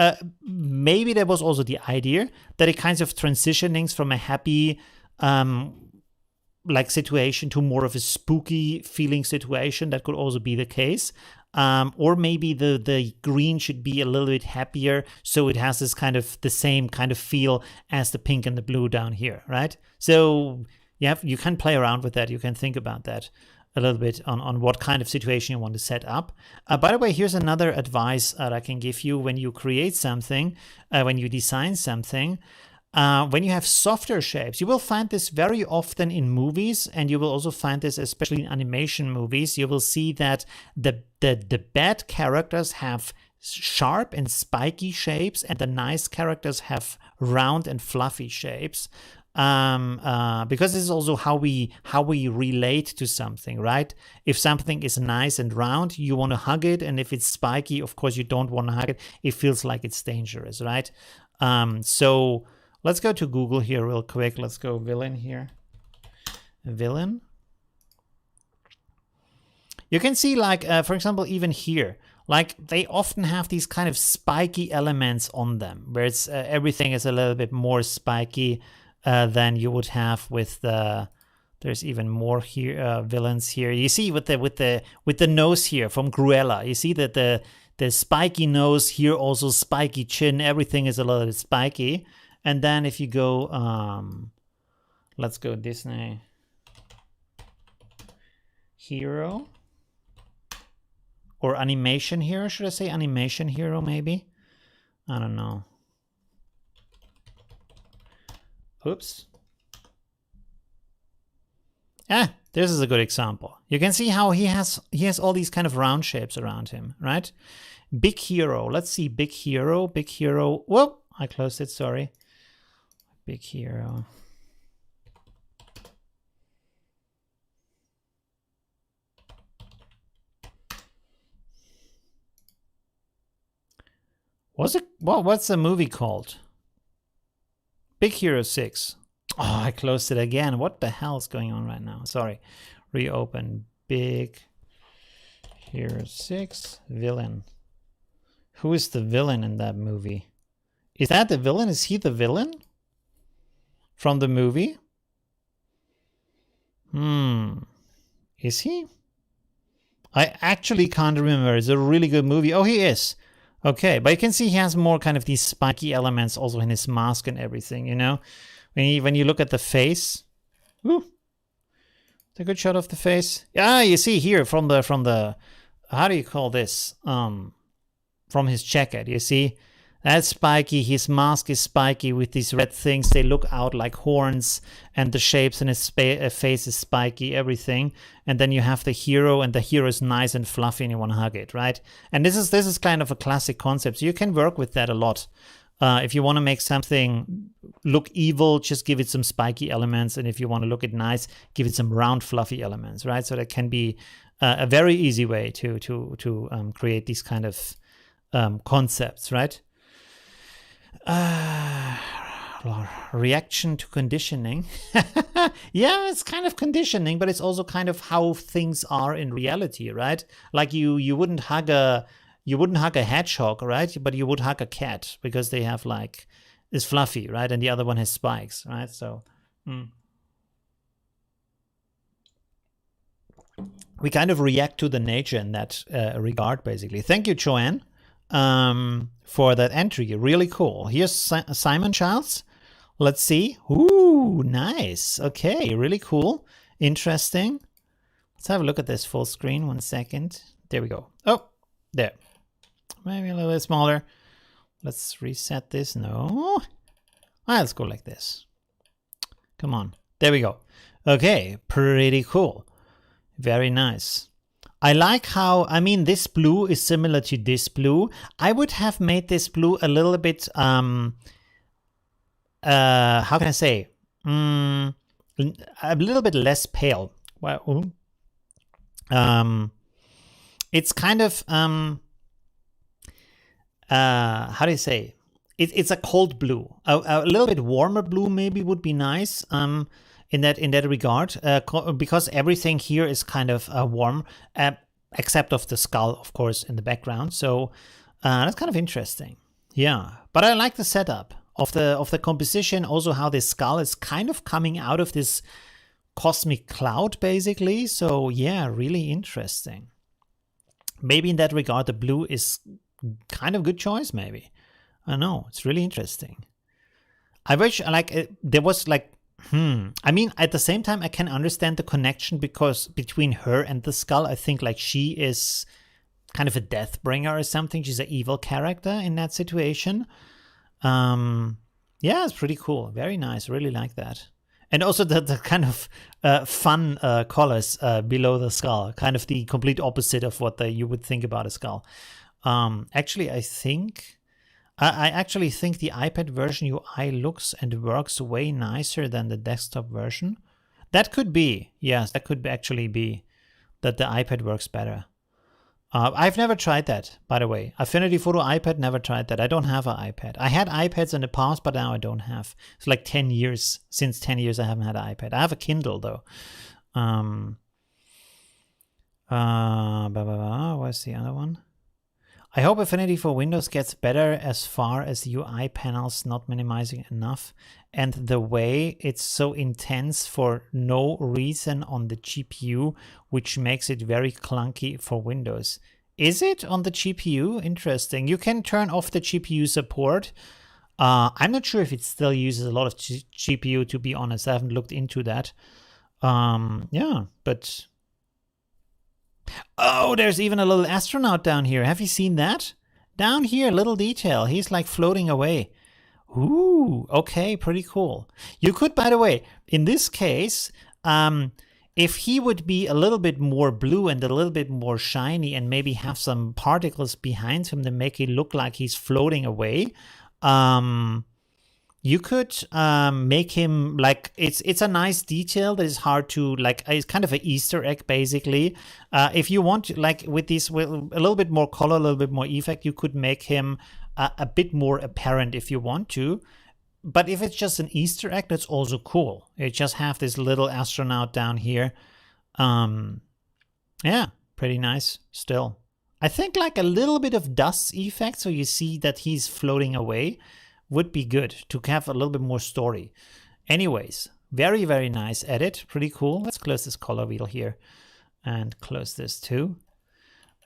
maybe there was also the idea that it kinds of transitioning from a happy like situation to more of a spooky feeling situation. That could also be the case. Or maybe the green should be a little bit happier, so it has this kind of the same kind of feel as the pink and the blue down here, right? So you can play around with that. You can think about that a little bit on what kind of situation you want to set up. By the way, here's another advice that I can give you when you create something, when you design something. When you have softer shapes, you will find this very often in movies, and you will also find this especially in animation movies. You will see that the bad characters have sharp and spiky shapes, and the nice characters have round and fluffy shapes. Because this is also how we relate to something, right? If something is nice and round, you want to hug it, and if it's spiky, of course you don't want to hug it. It feels like it's dangerous, right? So let's go to Google here real quick. Let's go villain here. Villain. You can see, like, for example, even here, like they often have these kind of spiky elements on them, where it's everything is a little bit more spiky than you would have with the. There's even more here villains here. You see with the nose here from Cruella. You see that the spiky nose here, also spiky chin. Everything is a little bit spiky. And then if you go, let's go Disney hero or animation hero. Should I say animation hero maybe? I don't know. Oops. This is a good example. You can see how he has all these kind of round shapes around him, right? Big hero. Let's see, big hero. Whoop! I closed it. Sorry. Big hero. What's the movie called? Big Hero 6. Oh, I closed it again. What the hell is going on right now? Sorry. Reopen. Big Hero 6. Villain. Who is the villain in that movie? Is that the villain? Is he the villain? From the movie? Is he? I actually can't remember. It's a really good movie. Oh, he is. Okay, but you can see he has more kind of these spiky elements also in his mask and everything, you know? When you look at the face. Ooh. It's a good shot of the face. Yeah, you see here from the how do you call this? From his jacket, you see? That's spiky. His mask is spiky with these red things. They look out like horns, and the shapes in his face is spiky, everything. And then you have the hero, and the hero is nice and fluffy, and you want to hug it, right? And this is kind of a classic concept. So you can work with that a lot. If you want to make something look evil, just give it some spiky elements. And if you want to look it nice, give it some round, fluffy elements, right? So that can be a very easy way to create these kind of concepts, right? Reaction to conditioning. Yeah, it's kind of conditioning, but it's also kind of how things are in reality, right? Like you wouldn't hug a hedgehog, right? But you would hug a cat because they have like is fluffy, right? And the other one has spikes, right? So we kind of react to the nature in that regard, basically. Thank you, Joanne, for that entry. Really cool. Here's Simon Childs. Let's see. Ooh, nice. Okay, really cool. Interesting. Let's have a look at this full screen. 1 second. There we go. Oh, there. Maybe a little bit smaller. Let's reset this. No. Let's go like this. Come on. There we go. Okay, pretty cool. Very nice. I like how, I mean, this blue is similar to this blue. I would have made this blue a little bit, how can I say? A little bit less pale. Well, it's kind of, how do you say? It's a cold blue. A little bit warmer blue maybe would be nice. in that regard, because everything here is kind of warm, except of the skull, of course, in the background. So that's kind of interesting. Yeah, but I like the setup of the composition. Also, how this skull is kind of coming out of this cosmic cloud, basically. So yeah, really interesting. Maybe in that regard, the blue is kind of good choice. Maybe, I don't know. It's really interesting. I wish there was like. I mean, at the same time, I can understand the connection because between her and the skull, I think like she is kind of a death bringer or something. She's an evil character in that situation. Yeah, it's pretty cool. Very nice. Really like that. And also the kind of fun colors below the skull, kind of the complete opposite of what you would think about a skull. Actually, I actually think the iPad version UI looks and works way nicer than the desktop version. That could be, yes, that could actually be that the iPad works better. I've never tried that, by the way. Affinity Photo iPad, never tried that. I don't have an iPad. I had iPads in the past, but now I don't have. It's like 10 years. Since 10 years, I haven't had an iPad. I have a Kindle, though. Where's the other one? I hope Affinity for Windows gets better as far as UI panels not minimizing enough and the way it's so intense for no reason on the GPU, which makes it very clunky for Windows. Is it on the GPU? Interesting. You can turn off the GPU support. I'm not sure if it still uses a lot of GPU, to be honest. I haven't looked into that. Yeah, but... Oh, there's even a little astronaut down here. Have you seen that? Down here, little detail. He's like floating away. Ooh, okay, pretty cool. You could, by the way, in this case, if he would be a little bit more blue and a little bit more shiny and maybe have some particles behind him to make it look like he's floating away, you could make him like it's a nice detail that is hard to like. It's kind of an Easter egg, basically. If you want, like with this, with a little bit more color, a little bit more effect, you could make him a bit more apparent if you want to. But if it's just an Easter egg, that's also cool. You just have this little astronaut down here. Yeah, pretty nice still. I think like a little bit of dust effect, so you see that he's floating away, would be good to have a little bit more story. Anyways, very, very nice edit. Pretty cool. Let's close this color wheel here and close this too.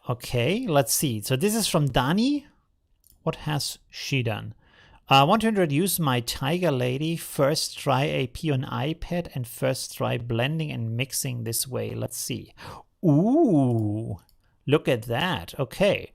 Okay, let's see. So this is from Dani. What has she done? I want to introduce my Tiger Lady. First try AP on iPad and first try blending and mixing this way. Let's see. Ooh, look at that. Okay.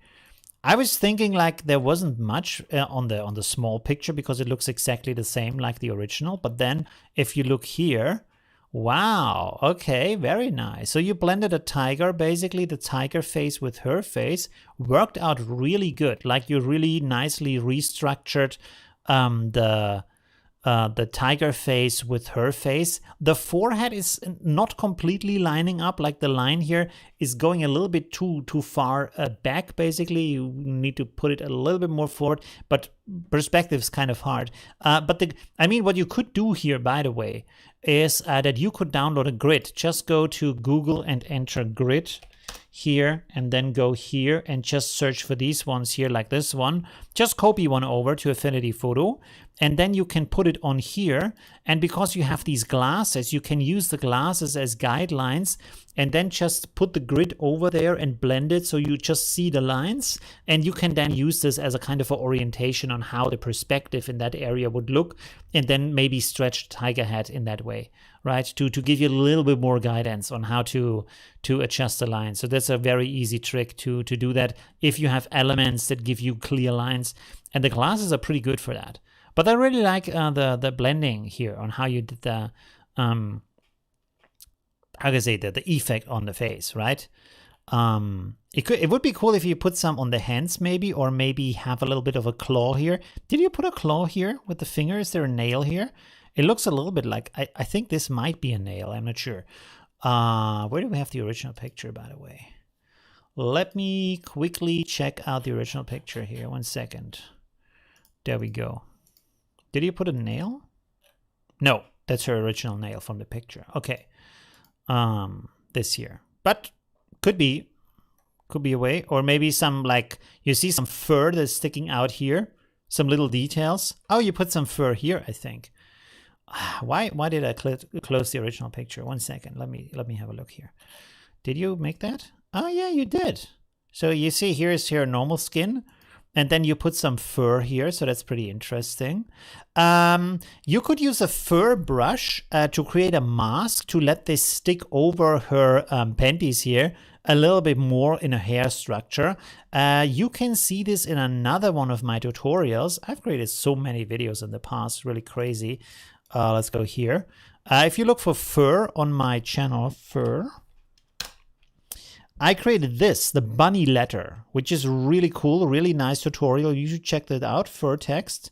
I was thinking like there wasn't much on the small picture because it looks exactly the same like the original. But then if you look here, wow, okay, very nice. So you blended a tiger, basically the tiger face with her face, worked out really good. Like you really nicely restructured the tiger face with her face. The forehead is not completely lining up, like the line here is going a little bit too far back, basically. You need to put it a little bit more forward, but perspective is kind of hard. But I mean, what you could do here, by the way, is that you could download a grid. Just go to Google and enter grid here and then go here and just search for these ones here, like this one. Just copy one over to Affinity Photo and then you can put it on here. And because you have these glasses, you can use the glasses as guidelines and then just put the grid over there and blend it so you just see the lines. And you can then use this as a kind of an orientation on how the perspective in that area would look, and then maybe stretch the tiger head in that way, right? To give you a little bit more guidance on how to adjust the lines. So that's a very easy trick to do that if you have elements that give you clear lines. And the glasses are pretty good for that. But I really like the blending here on how you did the how can I say the effect on the face, right? It would be cool if you put some on the hands maybe, or maybe have a little bit of a claw here. Did you put a claw here with the finger? Is there a nail here? It looks a little bit like, I think this might be a nail. I'm not sure. Where do we have the original picture, by the way? Let me quickly check out the original picture here. 1 second. There we go. Did you put a nail? No, That's her original nail from the picture. Okay. This here. But could be a way. Or maybe some, like, you see some fur that's sticking out here. Some little details. Oh, you put some fur here, I think. Why did I close the original picture? 1 second. Let me have a look here. Did you make that? Oh yeah, you did. So you see here is her normal skin, and then you put some fur here, so that's pretty interesting. You could use a fur brush to create a mask to let this stick over her panties here a little bit more in a hair structure. You can see this in another one of my tutorials. I've created so many videos in the past, really crazy. Let's go here. If you look for fur on my channel, fur, I created this, the bunny letter, which is really cool, really nice tutorial. You should check that out, fur text.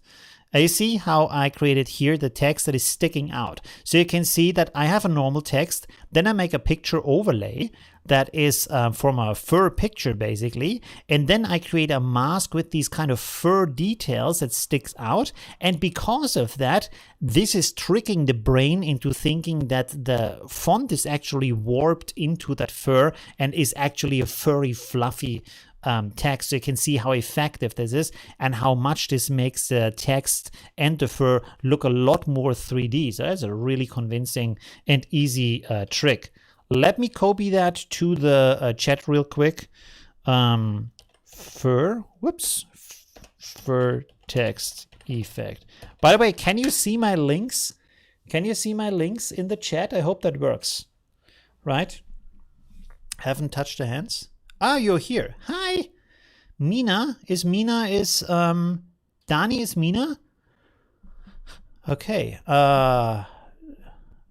You see how I created here the text that is sticking out. So you can see that I have a normal text, then I make a picture overlay that is from a fur picture basically, and then I create a mask with these kind of fur details that sticks out, and because of that, this is tricking the brain into thinking that the font is actually warped into that fur and is actually a furry, fluffy text. So you can see how effective this is and how much this makes the text and the fur look a lot more 3D. So that's a really convincing and easy trick. Let me copy that to the chat real quick. Fur text effect. By the way, can you see my links? Can you see my links in the chat? I hope that works. Right? Haven't touched the hands. Ah, you're here. Hi. Dani is Mina? Okay.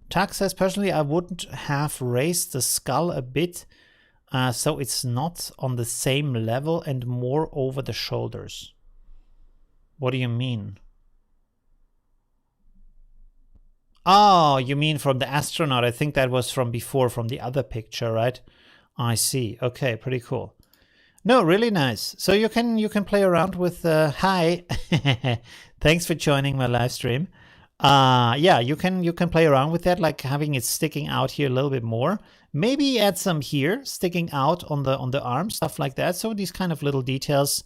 Tak says, personally, I wouldn't have raised the skull a bit so it's not on the same level and more over the shoulders. What do you mean? Oh, you mean from the astronaut. I think that was from before, from the other picture, right? I see. Okay, pretty cool. No, really nice. So you can play around with hi. Thanks for joining my live stream. Yeah, you can play around with that, like having it sticking out here a little bit more. Maybe add some here sticking out on the arm, stuff like that. So these kind of little details.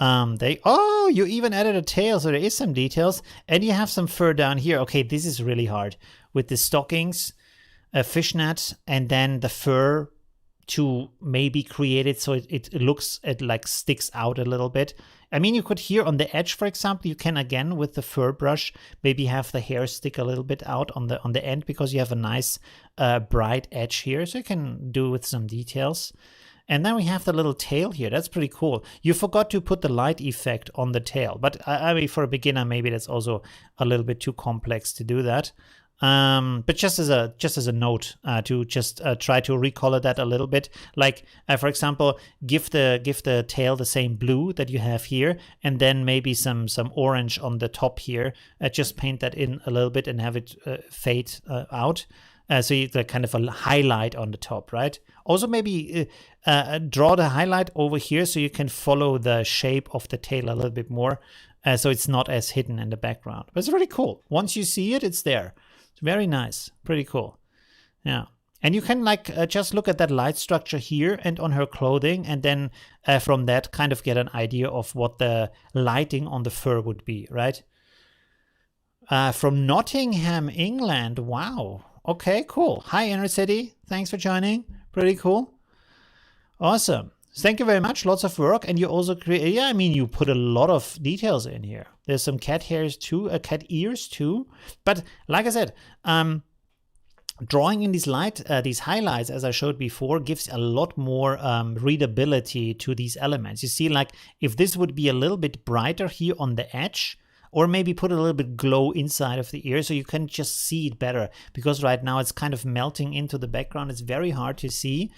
You even added a tail, so there is some details, and you have some fur down here. Okay, this is really hard with the stockings, a fishnet, and then the fur to maybe create it so it looks, it like sticks out a little bit. I mean, you could here on the edge, for example, you can again with the fur brush maybe have the hair stick a little bit out on the end because you have a nice bright edge here, so you can do with some details. And then we have the little tail here. That's pretty cool. You forgot to put the light effect on the tail, but I mean, for a beginner, maybe that's also a little bit too complex to do that. But just as a note, to just try to recolor that a little bit. Like, for example, give the tail the same blue that you have here, and then maybe some orange on the top here. Just paint that in a little bit and have it fade out. So you kind of a highlight on the top, right? Also, maybe draw the highlight over here so you can follow the shape of the tail a little bit more, so it's not as hidden in the background. But it's really cool. Once you see it, it's there. It's very nice. Pretty cool. Yeah. And you can like just look at that light structure here and on her clothing, and then from that kind of get an idea of what the lighting on the fur would be, right? From Nottingham, England. Wow. Okay, cool. Hi, Inner City. Thanks for joining. Pretty cool. Awesome. Thank you very much. Lots of work. And you also create, yeah, I mean, you put a lot of details in here. There's some cat hairs too, cat ears too. But like I said, drawing in these highlights, as I showed before, gives a lot more readability to these elements. You see, like if this would be a little bit brighter here on the edge, or maybe put a little bit glow inside of the ear so you can just see it better, because right now it's kind of melting into the background. It's very hard to see.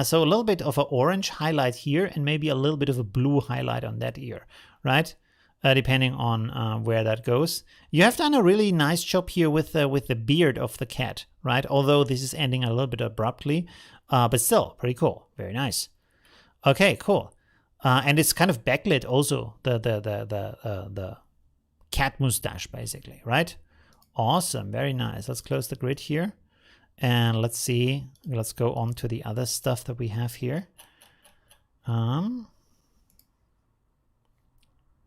So a little bit of an orange highlight here and maybe a little bit of a blue highlight on that ear, right? Depending on where that goes. You have done a really nice job here with the beard of the cat, right? Although this is ending a little bit abruptly, but still pretty cool. Very nice. Okay, cool. And it's kind of backlit also, the cat mustache, basically, right? Awesome, very nice. Let's close the grid here. And let's see, let's go on to the other stuff that we have here.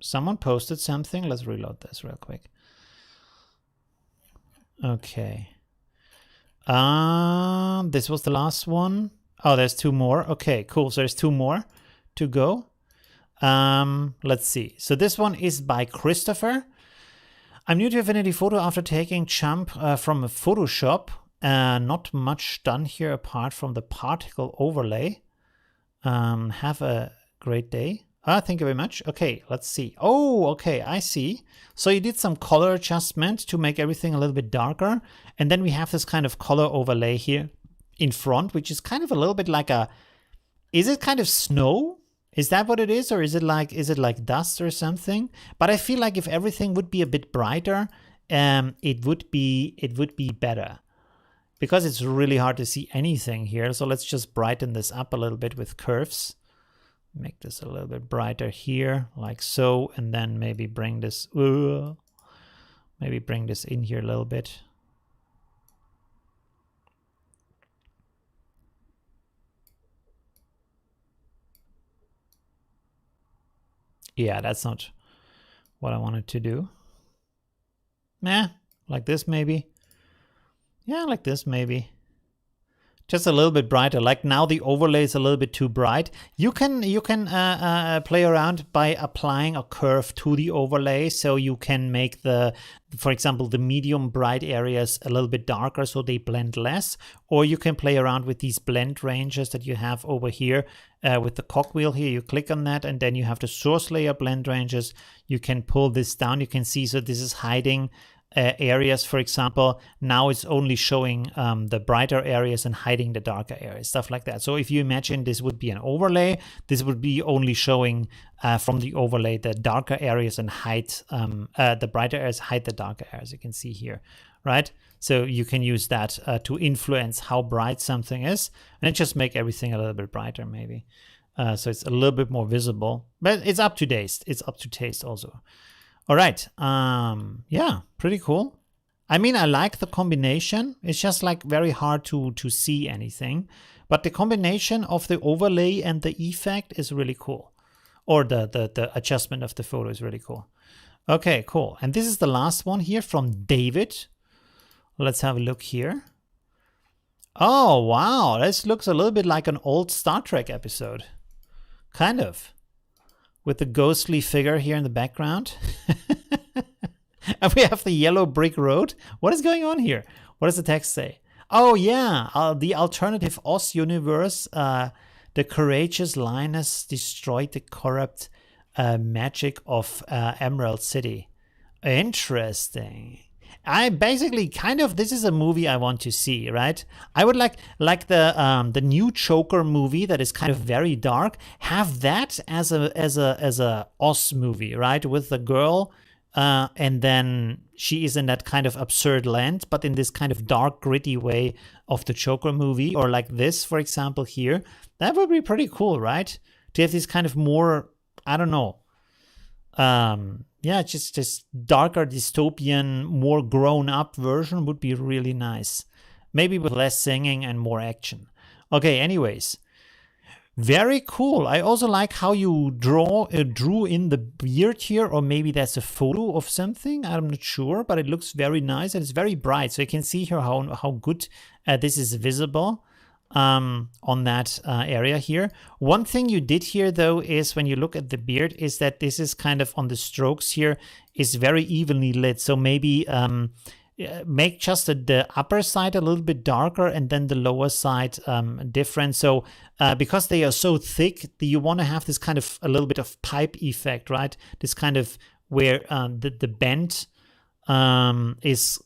Someone posted something. Let's reload this real quick. Okay. This was the last one. Oh, there's 2 more. Okay, cool. So there's 2 more to go. Let's see. So this one is by Christopher. I'm new to Affinity Photo after taking Jump from Photoshop. Not much done here apart from the particle overlay. Have a great day. Thank you very much. Okay, let's see. Oh, okay, I see. So you did some color adjustment to make everything a little bit darker. And then we have this kind of color overlay here in front, which is kind of a little bit like a, is it kind of snow? Is that what it is? Or is it like dust or something? But I feel like if everything would be a bit brighter, it would be better. Because it's really hard to see anything here. So let's just brighten this up a little bit with curves. Make this a little bit brighter here, like so, and then maybe bring this, in here a little bit. Yeah, that's not what I wanted to do. Nah, like this maybe. Yeah, like this maybe. Just a little bit brighter. Like now the overlay is a little bit too bright. You can play around by applying a curve to the overlay, so you can make the, for example, the medium bright areas a little bit darker so they blend less. Or you can play around with these blend ranges that you have over here with the cogwheel here. You click on that and then you have the source layer blend ranges. You can pull this down. You can see, so this is hiding areas, for example. Now it's only showing the brighter areas and hiding the darker areas, stuff like that. So if you imagine this would be an overlay, this would be only showing from the overlay the darker areas and hide the brighter areas, hide the darker areas. You can see here, right? So you can use that to influence how bright something is, and just make everything a little bit brighter maybe. So it's a little bit more visible, but it's up to taste. It's up to taste also. All right. Yeah, pretty cool. I mean, I like the combination. It's just like very hard to see anything, but the combination of the overlay and the effect is really cool. Or the adjustment of the photo is really cool. Okay, cool. And this is the last one here from David. Let's have a look here. Oh, wow. This looks a little bit like an old Star Trek episode. Kind of. With the ghostly figure here in the background. And we have the yellow brick road. What is going on here? What does the text say? Oh yeah, the alternative Oz universe. The courageous Linus destroyed the corrupt magic of Emerald City. Interesting. I basically kind of, this is a movie I want to see, right? I would like the new Joker movie that is kind of very dark. Have that as a Oz movie, right? With the girl, and then she is in that kind of absurd land, but in this kind of dark, gritty way of the Joker movie, or like this, for example, here. That would be pretty cool, right? To have this kind of more, I don't know. Yeah, just darker dystopian, more grown up version would be really nice. Maybe with less singing and more action. Okay, anyways. Very cool. I also like how you drew in the beard here, or maybe that's a photo of something. I'm not sure, but it looks very nice and it's very bright. So you can see here how good this is visible on that area here. One thing you did here though is when you look at the beard is that this is kind of on the strokes here is very evenly lit. So maybe make just the upper side a little bit darker and then the lower side different. So because they are so thick, you want to have this kind of a little bit of pipe effect, right? This kind of where the bend is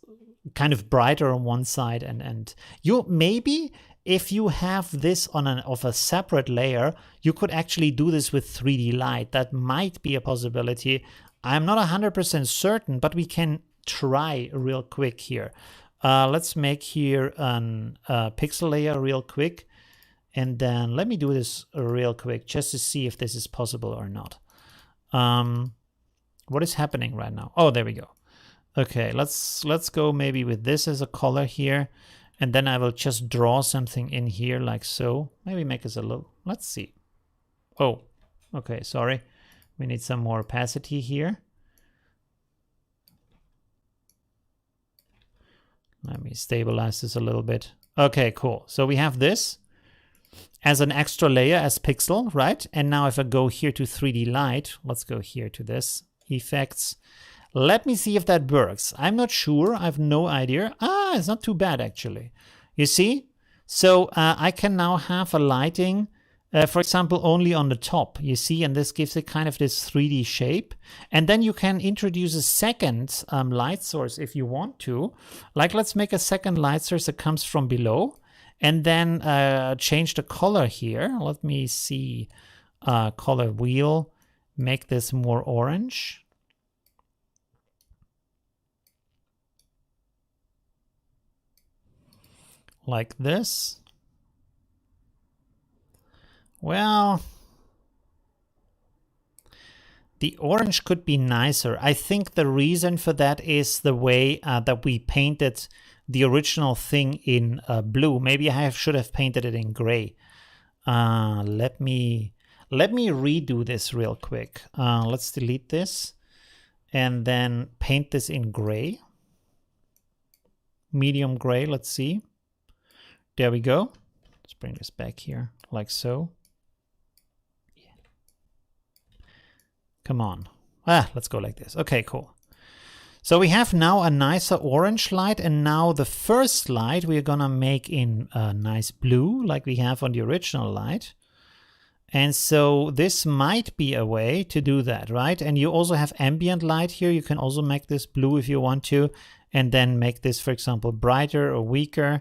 kind of brighter on one side, and you maybe if you have this on a separate layer, you could actually do this with 3D light. That might be a possibility. I'm not 100% certain, but we can try real quick here. Let's make here a pixel layer real quick. And then let me do this real quick just to see if this is possible or not. What is happening right now? Oh, there we go. Okay, let's go maybe with this as a color here. And then I will just draw something in here like so. Maybe make this a little, let's see. Oh, okay, sorry. We need some more opacity here. Let me stabilize this a little bit. Okay, cool. So we have this as an extra layer as pixel, right? And now if I go here to 3D light, let's go here to this, effects. Let me see if that works. I'm not sure. I have no idea. Ah, it's not too bad, actually. You see? So I can now have a lighting, for example, only on the top. You see? And this gives it kind of this 3D shape. And then you can introduce a second light source if you want to. Like, let's make a second light source that comes from below. And then change the color here. Let me see. Color wheel. Make this more orange. Like this. Well, the orange could be nicer. I think the reason for that is the way that we painted the original thing in blue. Maybe I should have painted it in gray. Let me redo this real quick. Let's delete this and then paint this in gray. Medium gray, let's see. There we go. Let's bring this back here, like so. Yeah. Come on. Let's go like this. Okay, cool. So we have now a nicer orange light, and now the first light we're gonna make in a nice blue, like we have on the original light. And so this might be a way to do that, right? And you also have ambient light here. You can also make this blue if you want to, and then make this, for example, brighter or weaker.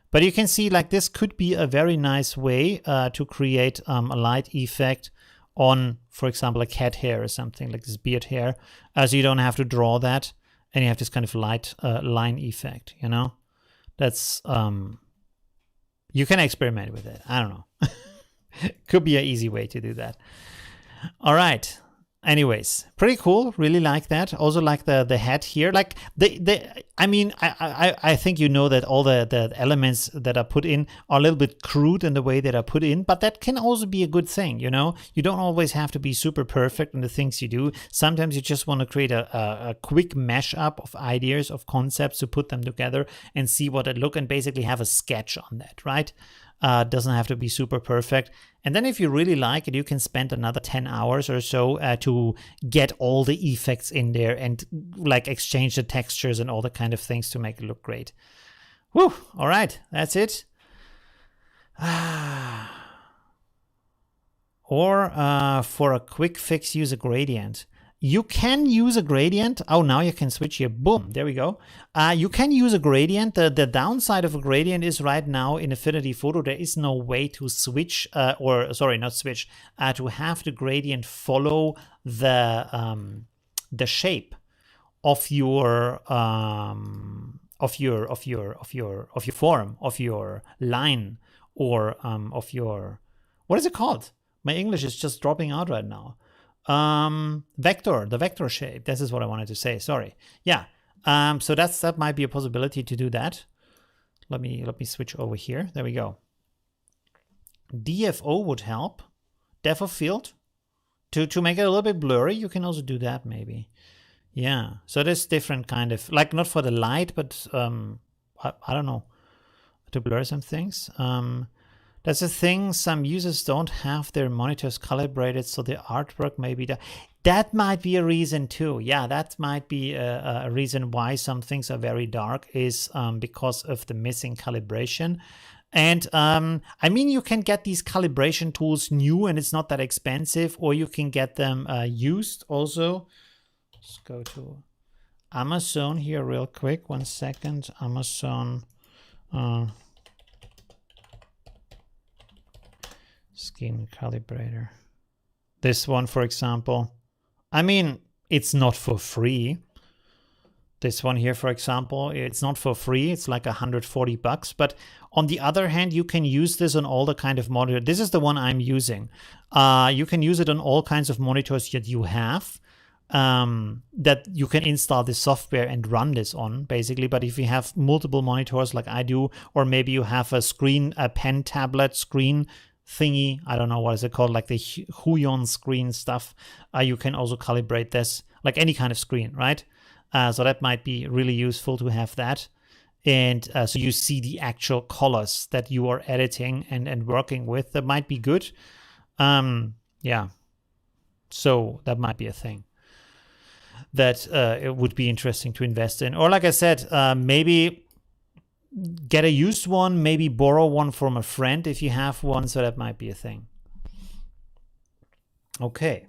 But you can see like this could be a very nice way to create a light effect on, for example, a cat hair or something like this beard hair, as you don't have to draw that, and you have this kind of light line effect, you know? That's, you can experiment with it. I don't know. Could be an easy way to do that. All right. Anyways, pretty cool. Really like that. Also like the head here. Like I mean, I think you know that all the elements that are put in are a little bit crude in the way that are put in, but that can also be a good thing, you know? You don't always have to be super perfect in the things you do. Sometimes you just want to create a quick mashup of ideas, of concepts, to put them together and see what it look, and basically have a sketch on that, right? Doesn't have to be super perfect. And then if you really like it, you can spend another 10 hours or so to get all the effects in there and like exchange the textures and all the kind of things to make it look great. Whew, all right, that's it. Or for a quick fix, use a gradient. You can use a gradient. Oh, now you can switch here. Boom, there we go. You can use a gradient. The downside of a gradient is right now in Affinity Photo, there is no way to switch, or sorry, not switch, to have the gradient follow the shape of your form, of your line, or of your, what is it called? My English is just dropping out right now. The vector shape. This is what I wanted to say. Sorry. Yeah. So that might be a possibility to do that. Let me switch over here. There we go. DFO would help. Depth of field to make it a little bit blurry. You can also do that maybe. Yeah. So there's different kind of, like, not for the light, but I don't know, to blur some things. That's the thing, some users don't have their monitors calibrated, so the artwork may be that might be a reason too. Yeah, that might be a reason why some things are very dark, is because of the missing calibration. And I mean, you can get these calibration tools new, and it's not that expensive, or you can get them used also. Let's go to Amazon here real quick. 1 second. Amazon. Skin calibrator. This one, for example. I mean, it's not for free. This one here, for example, it's not for free. It's like $140. But on the other hand, you can use this on all the kind of monitor. This is the one I'm using. You can use it on all kinds of monitors that you have. that you can install this software and run this on, basically. But if you have multiple monitors like I do, or maybe you have a pen tablet screen thingy, I don't know what is it called, like the Huion screen stuff, you can also calibrate this, like any kind of screen, right? So that might be really useful to have that. And so you see the actual colors that you are editing and working with. That might be good. Yeah. So that might be a thing that it would be interesting to invest in. Or like I said, maybe get a used one, maybe borrow one from a friend if you have one. So that might be a thing. Okay.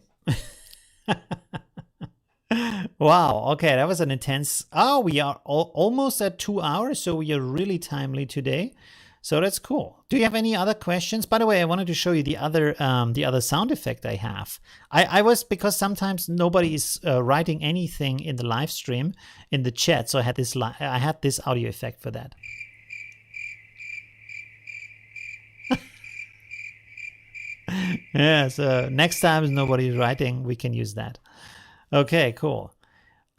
Wow. Okay, that was an intense. Oh, we are almost at 2 hours, so we are really timely today. So that's cool. Do you have any other questions? By the way, I wanted to show you the other sound effect I have. I was, because sometimes nobody is writing anything in the live stream in the chat, so I had this audio effect for that. Yeah. So next time nobody is writing, we can use that. Okay. Cool.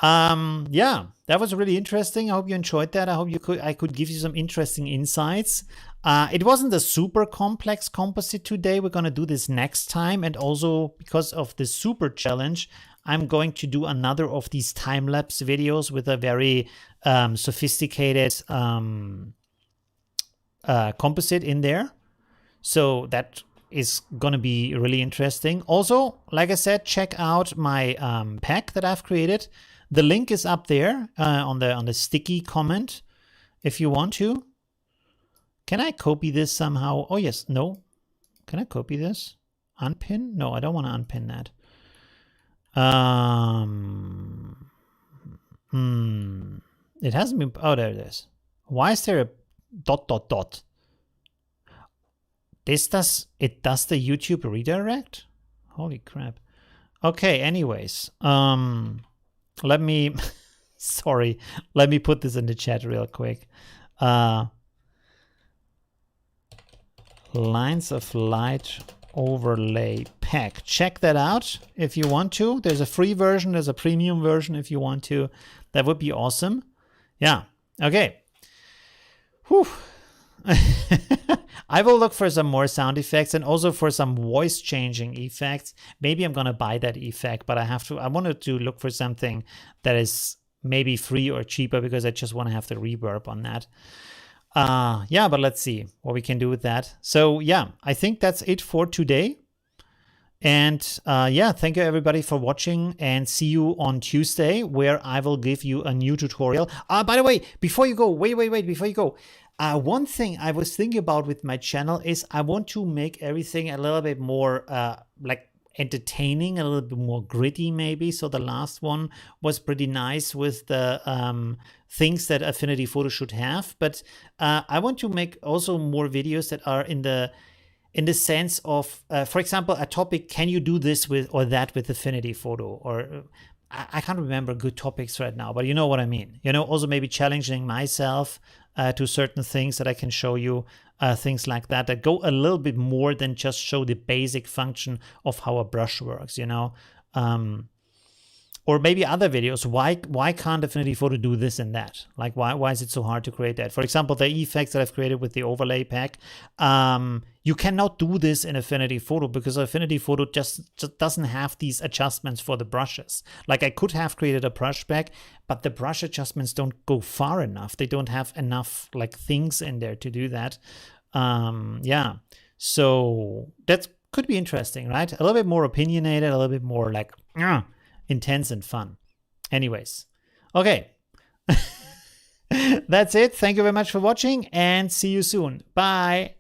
Yeah, that was really interesting. I hope you enjoyed that. I hope I could give you some interesting insights. It wasn't a super complex composite today. We're going to do this next time. And also because of the super challenge, I'm going to do another of these time-lapse videos with a very sophisticated composite in there. So that is going to be really interesting. Also, like I said, check out my pack that I've created. The link is up there on the sticky comment if you want to. Can I copy this somehow? Oh, yes. No. Can I copy this? Unpin? No, I don't want to unpin that. It hasn't been. Oh, there it is. Why is there a ... It does the YouTube redirect? Holy crap. Okay, anyways. Let me, sorry, let me put this in the chat real quick. Lines of Light overlay pack. Check that out if you want to. There's a free version, there's a premium version if you want to. That would be awesome. Yeah, okay. Whew. I will look for some more sound effects and also for some voice changing effects. Maybe I'm gonna buy that effect, but I wanted to look for something that is maybe free or cheaper because I just want to have the reverb on that. Yeah, but let's see what we can do with that. So yeah, I think that's it for today. And yeah, thank you everybody for watching, and see you on Tuesday where I will give you a new tutorial. By the way, before you go, wait, before you go, one thing I was thinking about with my channel is I want to make everything a little bit more like entertaining, a little bit more gritty maybe. So the last one was pretty nice with the things that Affinity Photo should have. But I want to make also more videos that are in the sense of, for example, a topic, can you do this with or that with Affinity Photo? Or I can't remember good topics right now, but you know what I mean. You know, also maybe challenging myself to certain things that I can show you, things like that, that go a little bit more than just show the basic function of how a brush works, you know. Or maybe other videos, why can't Affinity Photo do this and that? Like, why is it so hard to create that? For example, the effects that I've created with the overlay pack, you cannot do this in Affinity Photo because Affinity Photo just doesn't have these adjustments for the brushes. Like, I could have created a brush pack, but the brush adjustments don't go far enough. They don't have enough like things in there to do that. Yeah, so that could be interesting, right? A little bit more opinionated, a little bit more like intense and fun. Anyways, okay. That's it. Thank you very much for watching and see you soon. Bye.